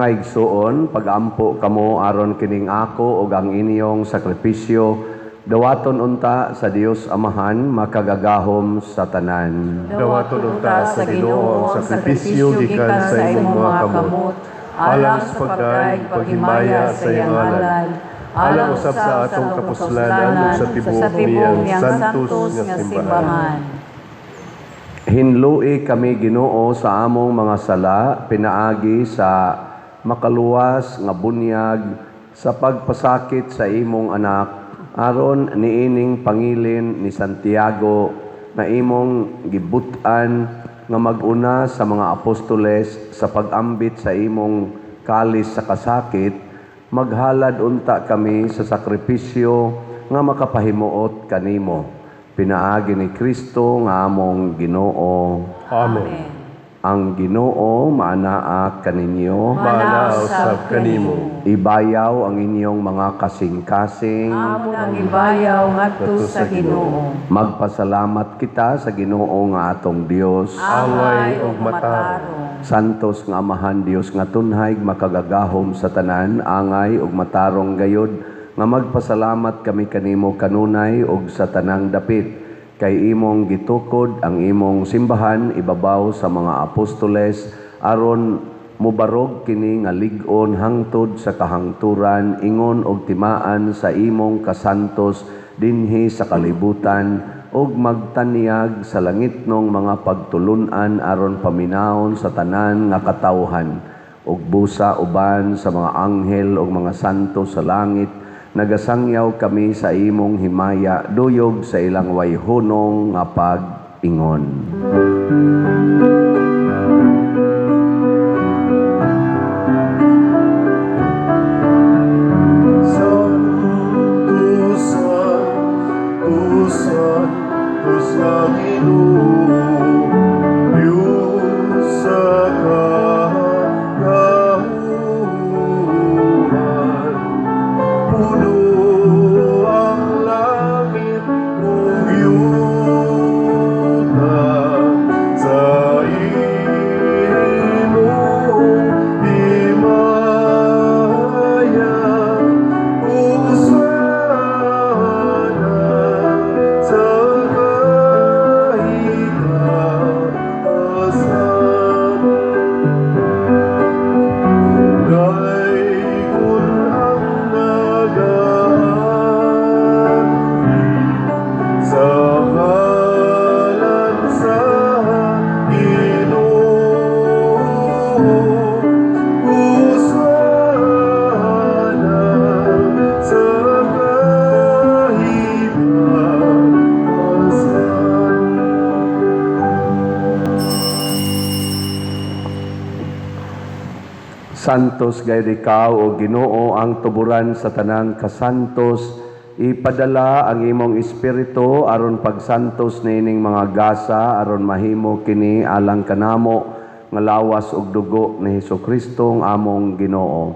Mga igsuon, pagampo kamo aron kining ako ug ang inyong sakripisyo, dawaton unta sa Dios Amahan makagagahom sa tanan. Dawaton unta sa Ginoo ang sakripisyo gikan sa imong mga kamot, alang sa pagdaig paghimaya sa iyang ngalan, alang usab sa atong kapuslanan ug sa tibuok niyang santos nga simbahan. Hinlui kami Ginoo sa among mga sala, pinaagi sa makaluwas nga bunyag sa pagpasakit sa imong anak, aron niining pangilin ni Santiago na imong gibutan nga mag-una sa mga apostoles sa pag-ambit sa imong kalis sa kasakit, maghalad unta kami sa sakripisyo nga makapahimuot kanimo. Pinaagi ni Kristo nga among Ginoo. Amen. Ang Ginoo maanaa kaninyo, Manaaw sa kanimo. ibayaw ang inyong mga kasing-kasing. Amo ang ibayaw ngadto sa Ginoo. Magpasalamat kita sa Ginoo nga atong Dios. Angay ug matarong. Santos nga Amahan Dios nga tunhay makagagahom sa tanan, angay ug matarong gayod nga magpasalamat kami kanimo kanunay ug sa tanang dapit. Kay imong gitukod ang imong simbahan ibabaw sa mga apostoles aron mubarog kini nga lig-on hangtod sa kahangturan ingon og timaan sa imong kasantos dinhi sa kalibutan ug magtanyag sa langitnong mga pagtulunan aron paminahon sa tanan nga katawhan ug busa uban sa mga anghel ug mga santo sa langit. Nagasangyaw kami sa imong himaya, duyog sa ilang wayhunong nga pag-ingon. Santos gayud ikaw o Ginoo ang tuburan sa tanang kasantos, ipadala ang imong espiritu aron pagsantos nining mga gasa aron mahimo kini alang kanamo nga lawas ug dugo ni Hesukristo ang among Ginoo.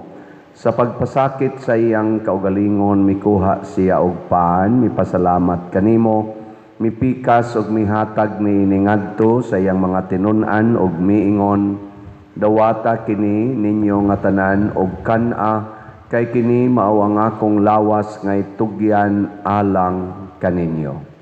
Sa pagpasakit sa iyang kaugalingon mikuha siya og paan, mipasalamat kanimo, mipikas ug mihatag niini ngadto sa iyang mga tinun-an ug miingon, dawata kini ninyo nga tanan og kan-a kay kini mao ang akong lawas nga itugyan alang kaninyo.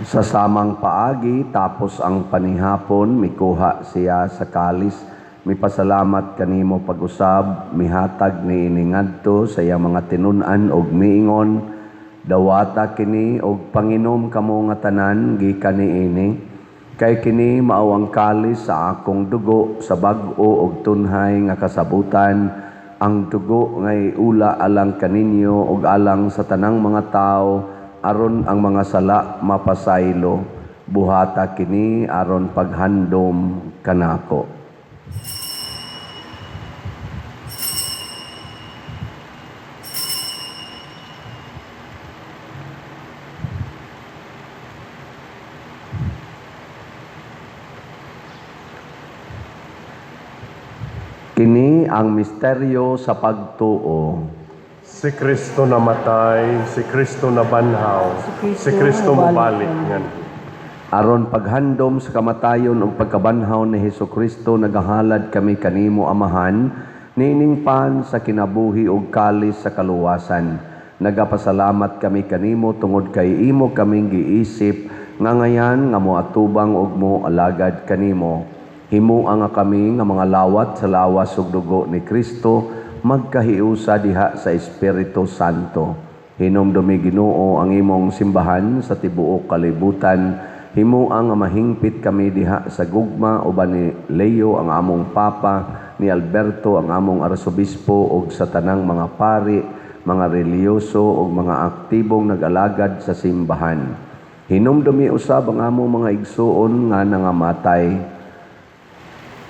Sa samang paagi, tapos ang panihapon, mikuha siya sa kalis, mipasalamat kanimo pag-usab, mihatag ni iningadto sa iyang mga tinun-an og miingon, dawata kini og panginom kamo nga tanan gikan niini, kay kini mao ang kalis sa akong dugo sa bag-o og tunhay nga kasabutan, ang dugo ngay ula alang kaninyo og alang sa tanang mga tao, aron ang mga sala mapasaylo, buhata kini aron paghandom kanako. Kini ang misteryo sa pagtuo. Si Kristo namatay, si Kristo nabanhaw, si Kristo mabalik ngan. Aron paghandom sa kamatayon ug pagkabanhaw ni Hesukristo nagahalad kami kanimo Amahan, nining pan sa kinabuhi ug kalis sa kaluwasan. Nagapasalamat kami kanimo tungod kay imo kaming giisip nga ngayan nga moatubang ug moalagad kanimo. Himuang nga kami nga mga lawat sa lawas ug dugo ni Kristo magkahiusa diha sa Espiritu Santo. Hinumdumi Ginoo ang imong simbahan sa tibuok kalibutan. Himuang nga mahingpit kami diha sa gugma uban ni Leo ang among papa, ni Alberto ang among arsobispo ug sa tanang mga pari, mga reliyoso ug mga aktibong nag-alagad sa simbahan. Hinumdumi usab ang among mga igsuon nga nangamatay.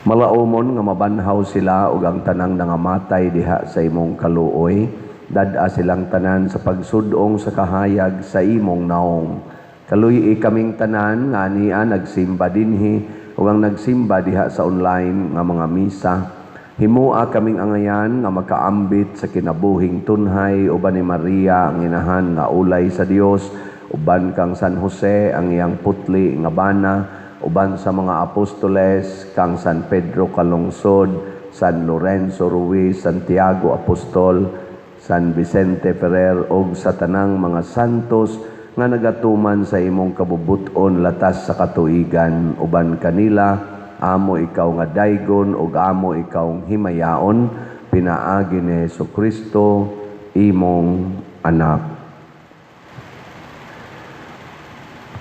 Malaumon nga mabanhaw sila ug ang tanang nangamatay diha sa imong kaluoy, dad-a silang tanan sa pagsudong sa kahayag sa imong naong. Kaluy kaming tanan nga ania nagsimba dinhi ug ang nagsimba diha sa online nga mga misa. Himua kaming angayan nga makaambit sa kinabuhing tunhay uban ni Maria ang inahan nga ulay sa Dios, uban kang San Jose ang iyang putli nga bana, uban sa mga apostoles kang San Pedro Calungsod, San Lorenzo Ruiz, Santiago Apostol, San Vicente Ferrer ug sa tanang mga santos nga nagatuman sa imong kabubuton latas sa katuigan. Uban kanila amo ikaw nga daygon ug amo ikaw himayaon, pinaagi ni Hesukristo imong anak.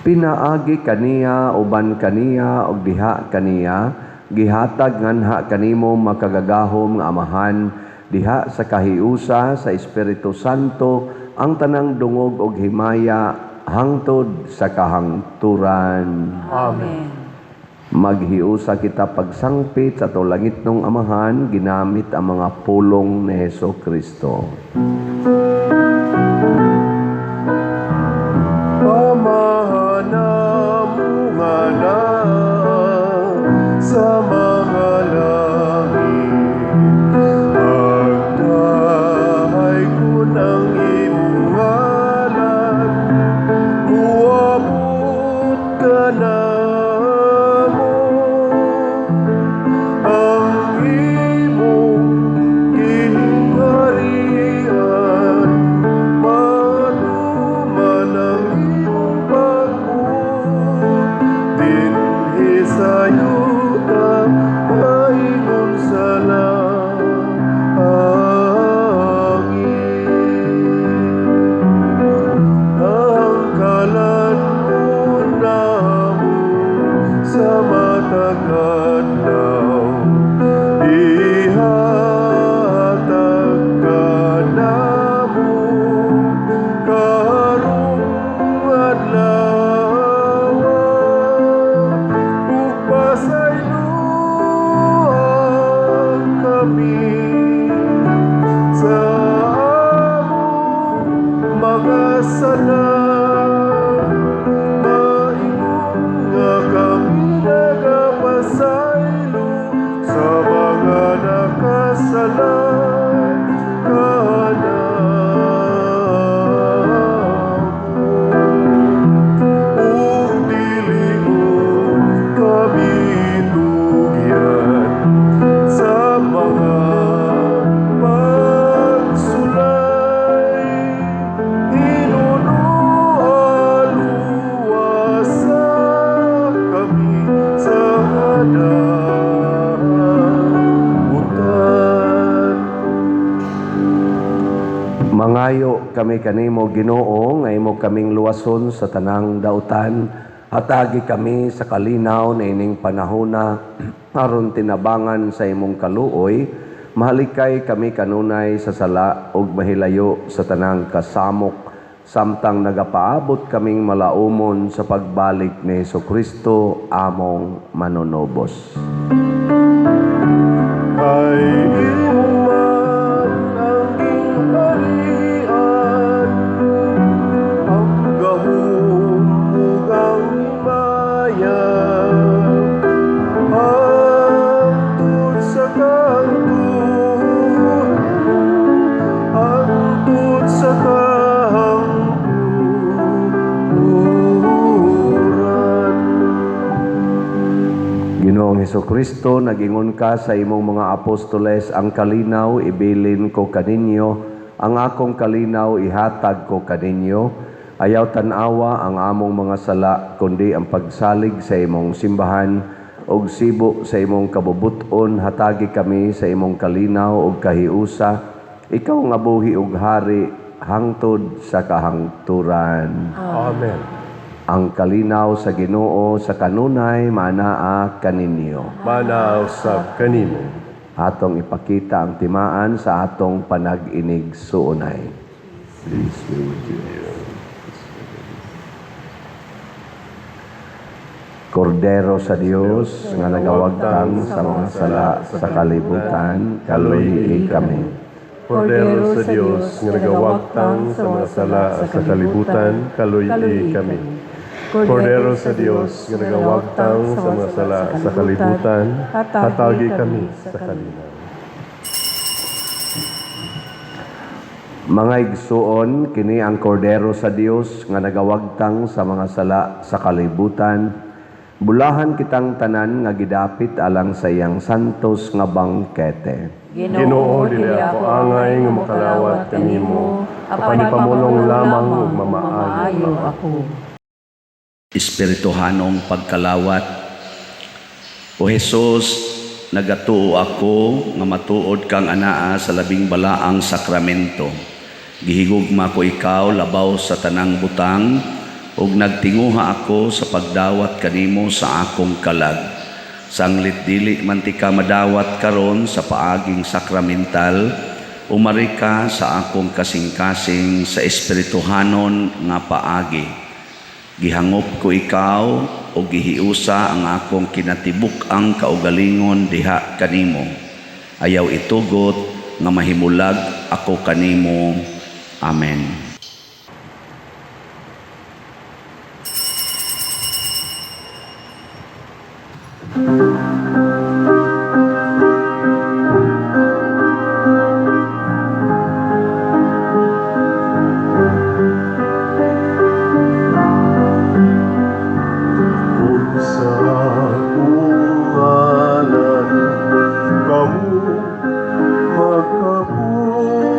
Pinaagi kaniya, uban kaniya, ug diha kaniya, gihatag nganha kanimo makagagahom nga Amahan, diha sa kahiusa sa Espiritu Santo, ang tanang dungog ug himaya, hangtod sa kahangturan. Amen. Maghiusa kita pagsangpit sa tulangitnong Amahan, ginamit ang mga pulong ni Hesukristo. Sa mga langit, pagkahay ko ng iyong ngalan, uabot ka na mo, ang imong kingharian, manuman ang iyong pag-uot, dinhi sa'yo paingon sa langit. Ang kalan mo namo sa matag adlaw, ihatag ka namo karong adlaw, ug pasayloan kami sa among mga sala. Maingon nga kami nagapasaylo sa mga nakasalan kanamo. Ug dili mo kami tugyan sa mga pagsulay, inunualuwasa kami sa kadamutan. Mangayo kami kanimo Ginoo nga imo kaming luwason sa tanang dautan. Hatagi kami sa kalinaw na ining panahona aron tinabangan sa imong kaluoy. Mahalikay kami kanunay sa sala ug mahilayo sa tanang kasamok, samtang nagapaabot kaming malaumon sa pagbalik ni Hesukristo among manunobos. Kay imo man ang gingharian, ang gahom ug ang himaya, hangtod sa kahangturan. Hesukristo, nag-ingon ka sa imong mga apostoles, ang kalinaw ibilin ko kaninyo, ang akong kalinaw ihatag ko kaninyo. Ayaw tanawa ang among mga sala, kundi ang pagsalig sa imong simbahan, og sibo sa imong kabubuton, hatagi kami sa imong kalinaw og kahiusa. Ikaw nga buhi ug hari, hangtod sa kahangturan. Amen. Ang kalinaw sa Ginoo sa kanunay manaa kaninyo. Manaw sab kanimo. Atong ipakita ang timaan sa atong panag-inig suunay. Please be with you. Kordero sa Dios nga nagawagtang sa mga sala sa kalibutan, kaluhi kami. Kordero sa Dios, nga nagawagtang sa mga sala sa kalibutan, kaluy-i kami. Kordero sa Dios, nga nagawagtang sa mga sala sa kalibutan, hatagi kami sa kalinaw. Mga igsuon, kini ang kordero sa Dios nga nagawagtang sa mga sala sa kalibutan. Bulahan kitang tanan nga gidapit alang sa iyang santos nga bangkete. Ginoo, dili ako angay nga makalawat kanimo, apan ipamulong lamang ug mamaayo ako. Espirituhanong pagkalawat. O Jesus, nagatuo ako nga matuod kang anaa sa labing balaang sakramento. Gihigugma ko ikaw labaw sa tanang butang, ug nagtinguha ako sa pagdawat kanimo sa akong kalag. Sanglit dili man ti ka madawat karon sa paaging sakramental, umari ka sa akong kasing-kasing sa espirituhanon nga paagi. Gihangop ko ikaw o gihiusa ang akong kinatibuk ang kaugalingon diha kanimo. Ayaw itugot nga mahimulag ako kanimo. Amen. Sa kungalan kamu magkapundo,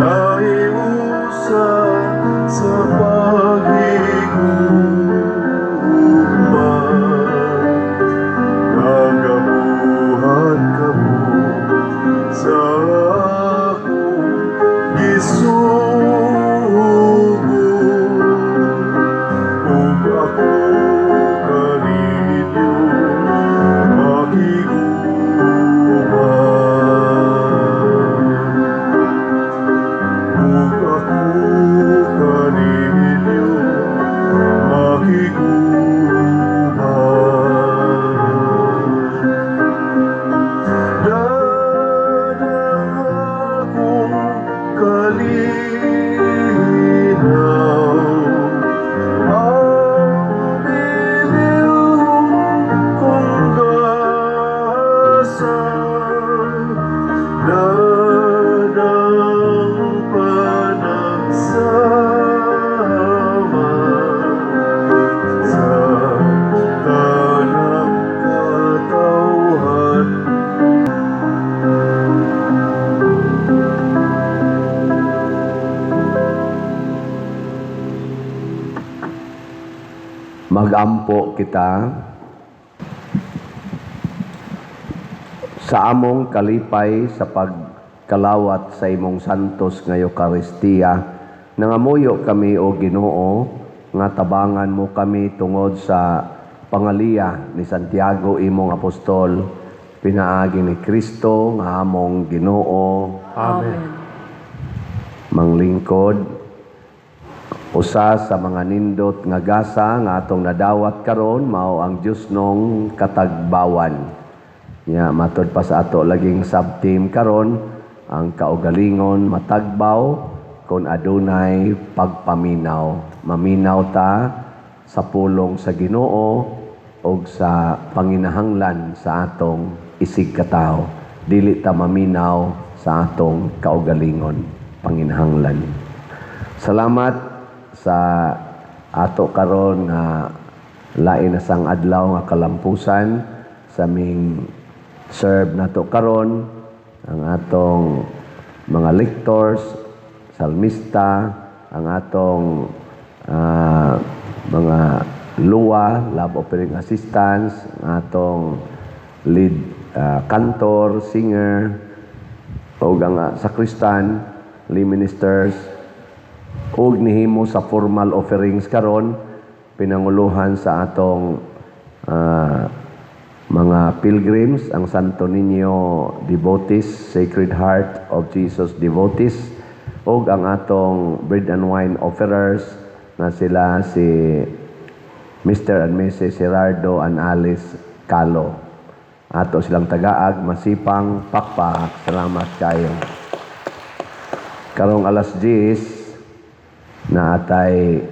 naiusa sa paghigugma, nagabuhat kamu sa akong gisugo. Ug ako kaninyo makiguban. Ug ako kaninyo makiguban. Dadang akong kalinaw, ang bilihong kong dasal, dadang panagsama sa tanang katawhan. Magampo kita sa among kalipay sa pagkalawat sa imong santos nga Eucharistia. Nangamuyo kami o Ginoo nga tabangan mo kami tungod sa pangaliya ni Santiago imong apostol, pinaagi ni Kristo nga among Ginoo. Amen. Manglingkod, usa sa mga nindot nga gasa nga atong nadawat karon mao ang Dios nung katagbawan. Ya, matod pa sa ato laging sub-team karon ang kaugalingon matagbaw kung adunay pagpaminaw. Maminaw ta sa pulong sa Ginoo o sa panginahanglan sa atong isig katao. Dili ta maminaw sa atong kaugalingon, panginahanglan. Salamat sa ato karon nga lain na sang adlaw nga kalampusan sa ming serve nato karon ang atong mga lectors, salmista, ang atong mga luwa, lab operating assistants, ang atong lead cantor, singer, o ang sakristan, lay ministers, ug nihimo sa formal offerings karon pinanguluhan sa atong mga pilgrims, ang Santo Niño Devotees, Sacred Heart of Jesus Devotees, ug ang atong bread and wine offerers na sila si Mr. and Mrs. Gerardo and Alice Calo. Ato silang tagaag, masipang pakpak. Salamat kayo. Karong alas 10 na atay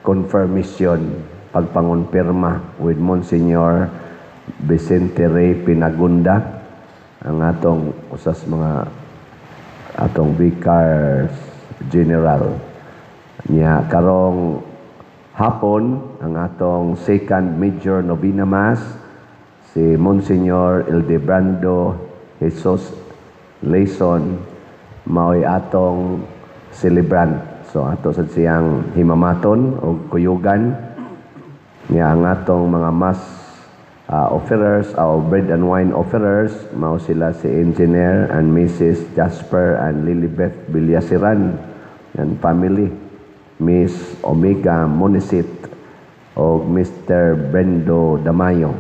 confirmation, pagpangonpirma with Monsignor Vicente Rey Pinagunda, ang atong usas mga atong Vicars General. Nya karong hapon ang atong second major novena mass si Monsignor Ildebrando Jesus Leison mao'y atong celebrant. So ato sa siyang himamaton o kuyugan niya ang atong mga mass offerers o bread and wine offerers mao sila si Engineer and Mrs. Jasper and Lilibeth Villasiran and family, Miss Omega Monisit o Mr. Brendo Damayo.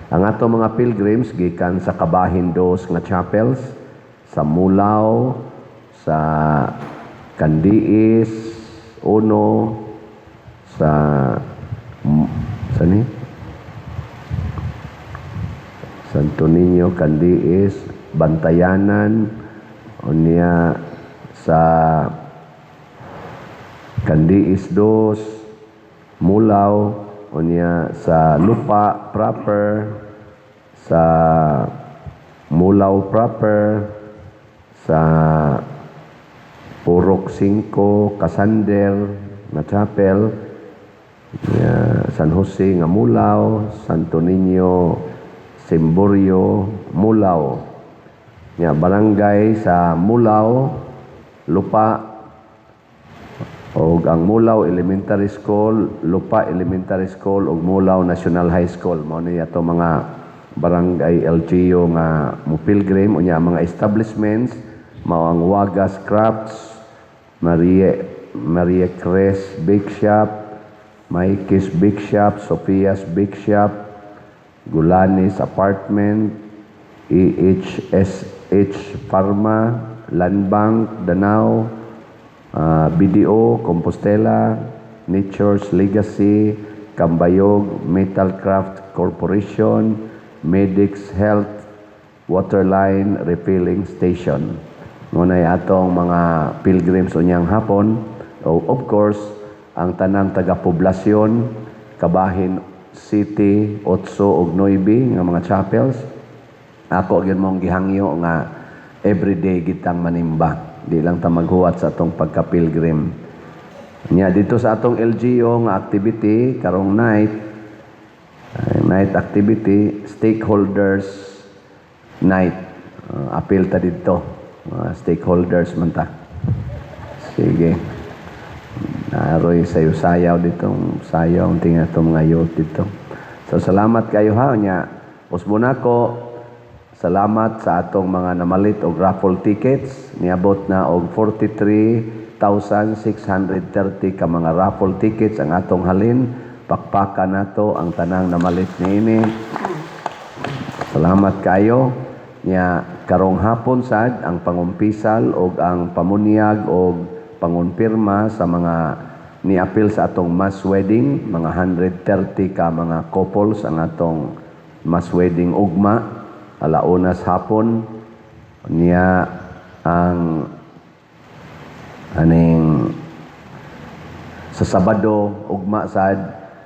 Ang atong mga pilgrims gikan sa kabahin dos nga chapels sa Mulao, sa Candiis, Uno, sa sani? Santo Niño, Candiis, Bantayanan, unya sa Candiis 2, Mulao, unya sa Lupa proper, sa Mulao proper, sa Purok 5, Casander na chapel, San Jose nga Mulao, Santo Niño Simborio Mulao, barangay sa Mulao, Lupa, o ang Mulao Elementary School, Lupa Elementary School, o Mulao National High School. Mao niya ito mga barangay LGU nga mupilgrim, o niya mga establishments, mao ang Wagas Crafts, Maria Cres Bake Shop, Mike's Bake Shop, Sophia's Bake Shop, Gulanis Apartment, EHSH Pharma, Land Bank, Danao, BDO, Compostela, Nature's Legacy, Cambayog, Metalcraft Corporation, Medix Health, Waterline Refilling Station. Ngunay atong mga pilgrims unyang hapon, of course, ang tanang taga-poblasyon, Kabahin City, 8 ug 9 nga mga chapels. Ako gyud mong gihangyo nga everyday gitang manimba. Di lang ta maghuwat sa atong pagka-pilgrim. Nya dito sa atong LGO nga activity karong night activity, stakeholders night. Appeal ta dito. Stakeholders man ta. Sige. Naroy sayo-sayaw dito, sayaw tingnan itong mga youth dito. So salamat kayo ha nya. Usbon ako, salamat sa atong mga namalit og raffle tickets. Niabot na og 43,630 ka mga raffle tickets ang atong halin. Pakpakan nato ang tanang namalit niini. Salamat kayo. Nya karong hapon sad ang pangumpisal og ang pamunyag og pangonpirma sa mga niapil sa atong mass wedding, mga 130 ka mga couples ang atong mass wedding ugma alaunas hapon niya ang aning sa Sabado ugma sad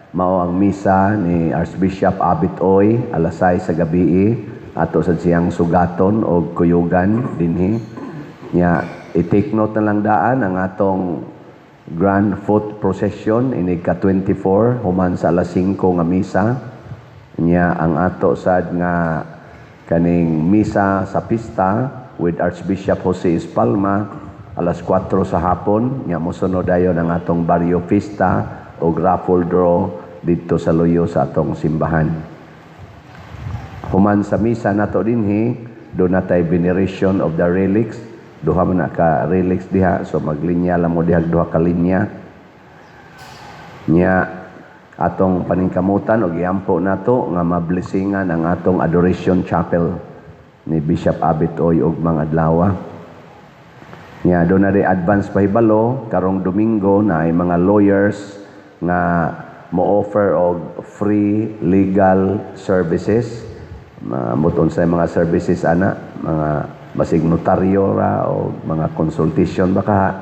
mao ang misa ni Archbishop Abit Oy alas 6 sa gabi ato sa siyang sugaton o kuyugan dinhi nya i-take note na lang daan ang atong Grand Foot Procession inig ka-24 human sa alas 5 nga misa. Nya ang ato sad nga kaning misa sa pista with Archbishop Jose Espalma alas 4 sa hapon. Nya mosunod dayon ang atong barrio pista o raffle draw dito sa luyo sa atong simbahan. Human sa misa nato dinhi, doon natay veneration of the relics. Duha man na ka relics diha, so maglinya lang mo diha duha ka linya. Nya atong paningkamutan og iampo nato nga mablessingan ang atong Adoration Chapel ni Bishop Abit Oy og mga adlaw. Nya doon na advance pahibalo karong Domingo na ay mga lawyers nga mo-offer og free legal services. Muton sa mga services ana, mga basig notaryo ra o mga consultation baka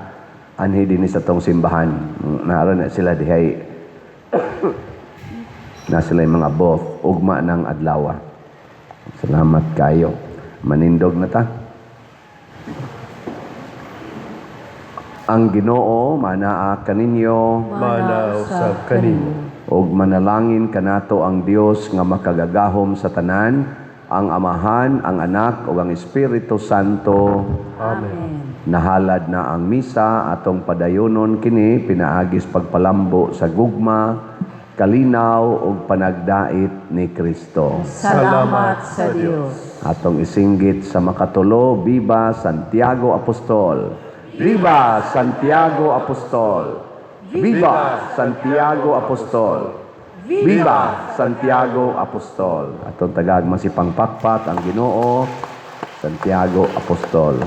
anhi din sa tong simbahan. Naroon na sila dihay na sila yung mga both ugma ng adlaw. Salamat kayo. Manindog na ta. Ang Ginoo manaa kaninyo Mana usab kanimo. og manalangin kanato ang Dios nga makagagahom sa tanan, ang Amahan, ang Anak ug ang Espiritu Santo. Amen. Nahalad na ang misa atong padayonon kini pinaagis pagpalambo sa gugma, kalinaw ug panagdait ni Kristo. Salamat sa Dios. Atong isinggit sa makatulo, Viva Santiago Apostol! Viva Santiago Apostol! Viva Santiago Apostol! Viva Santiago Apostol! Atong tagag masipang pakpak ang Ginoo, Santiago Apostol.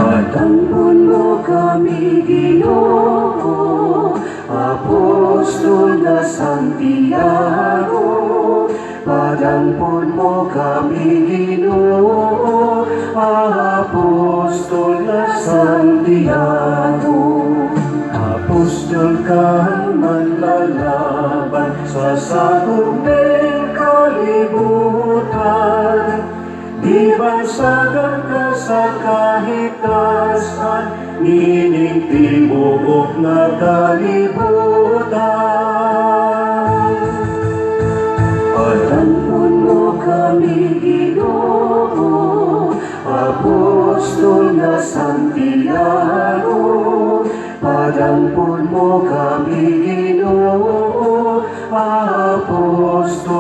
Padampun mo kami, Ginoo, Apostol na Santiago. Padampun mo kami, Ginoo, Apostol na Santiago. Apostol ka manlalaban sa sakop ng kalibutan. Di bansagan ka sa kahitasan, nining tibuok na kalibutan. Padampun mo kami, Ginoo, Apostol na Santiago. Padampun mo kami, Ginoo, Apostol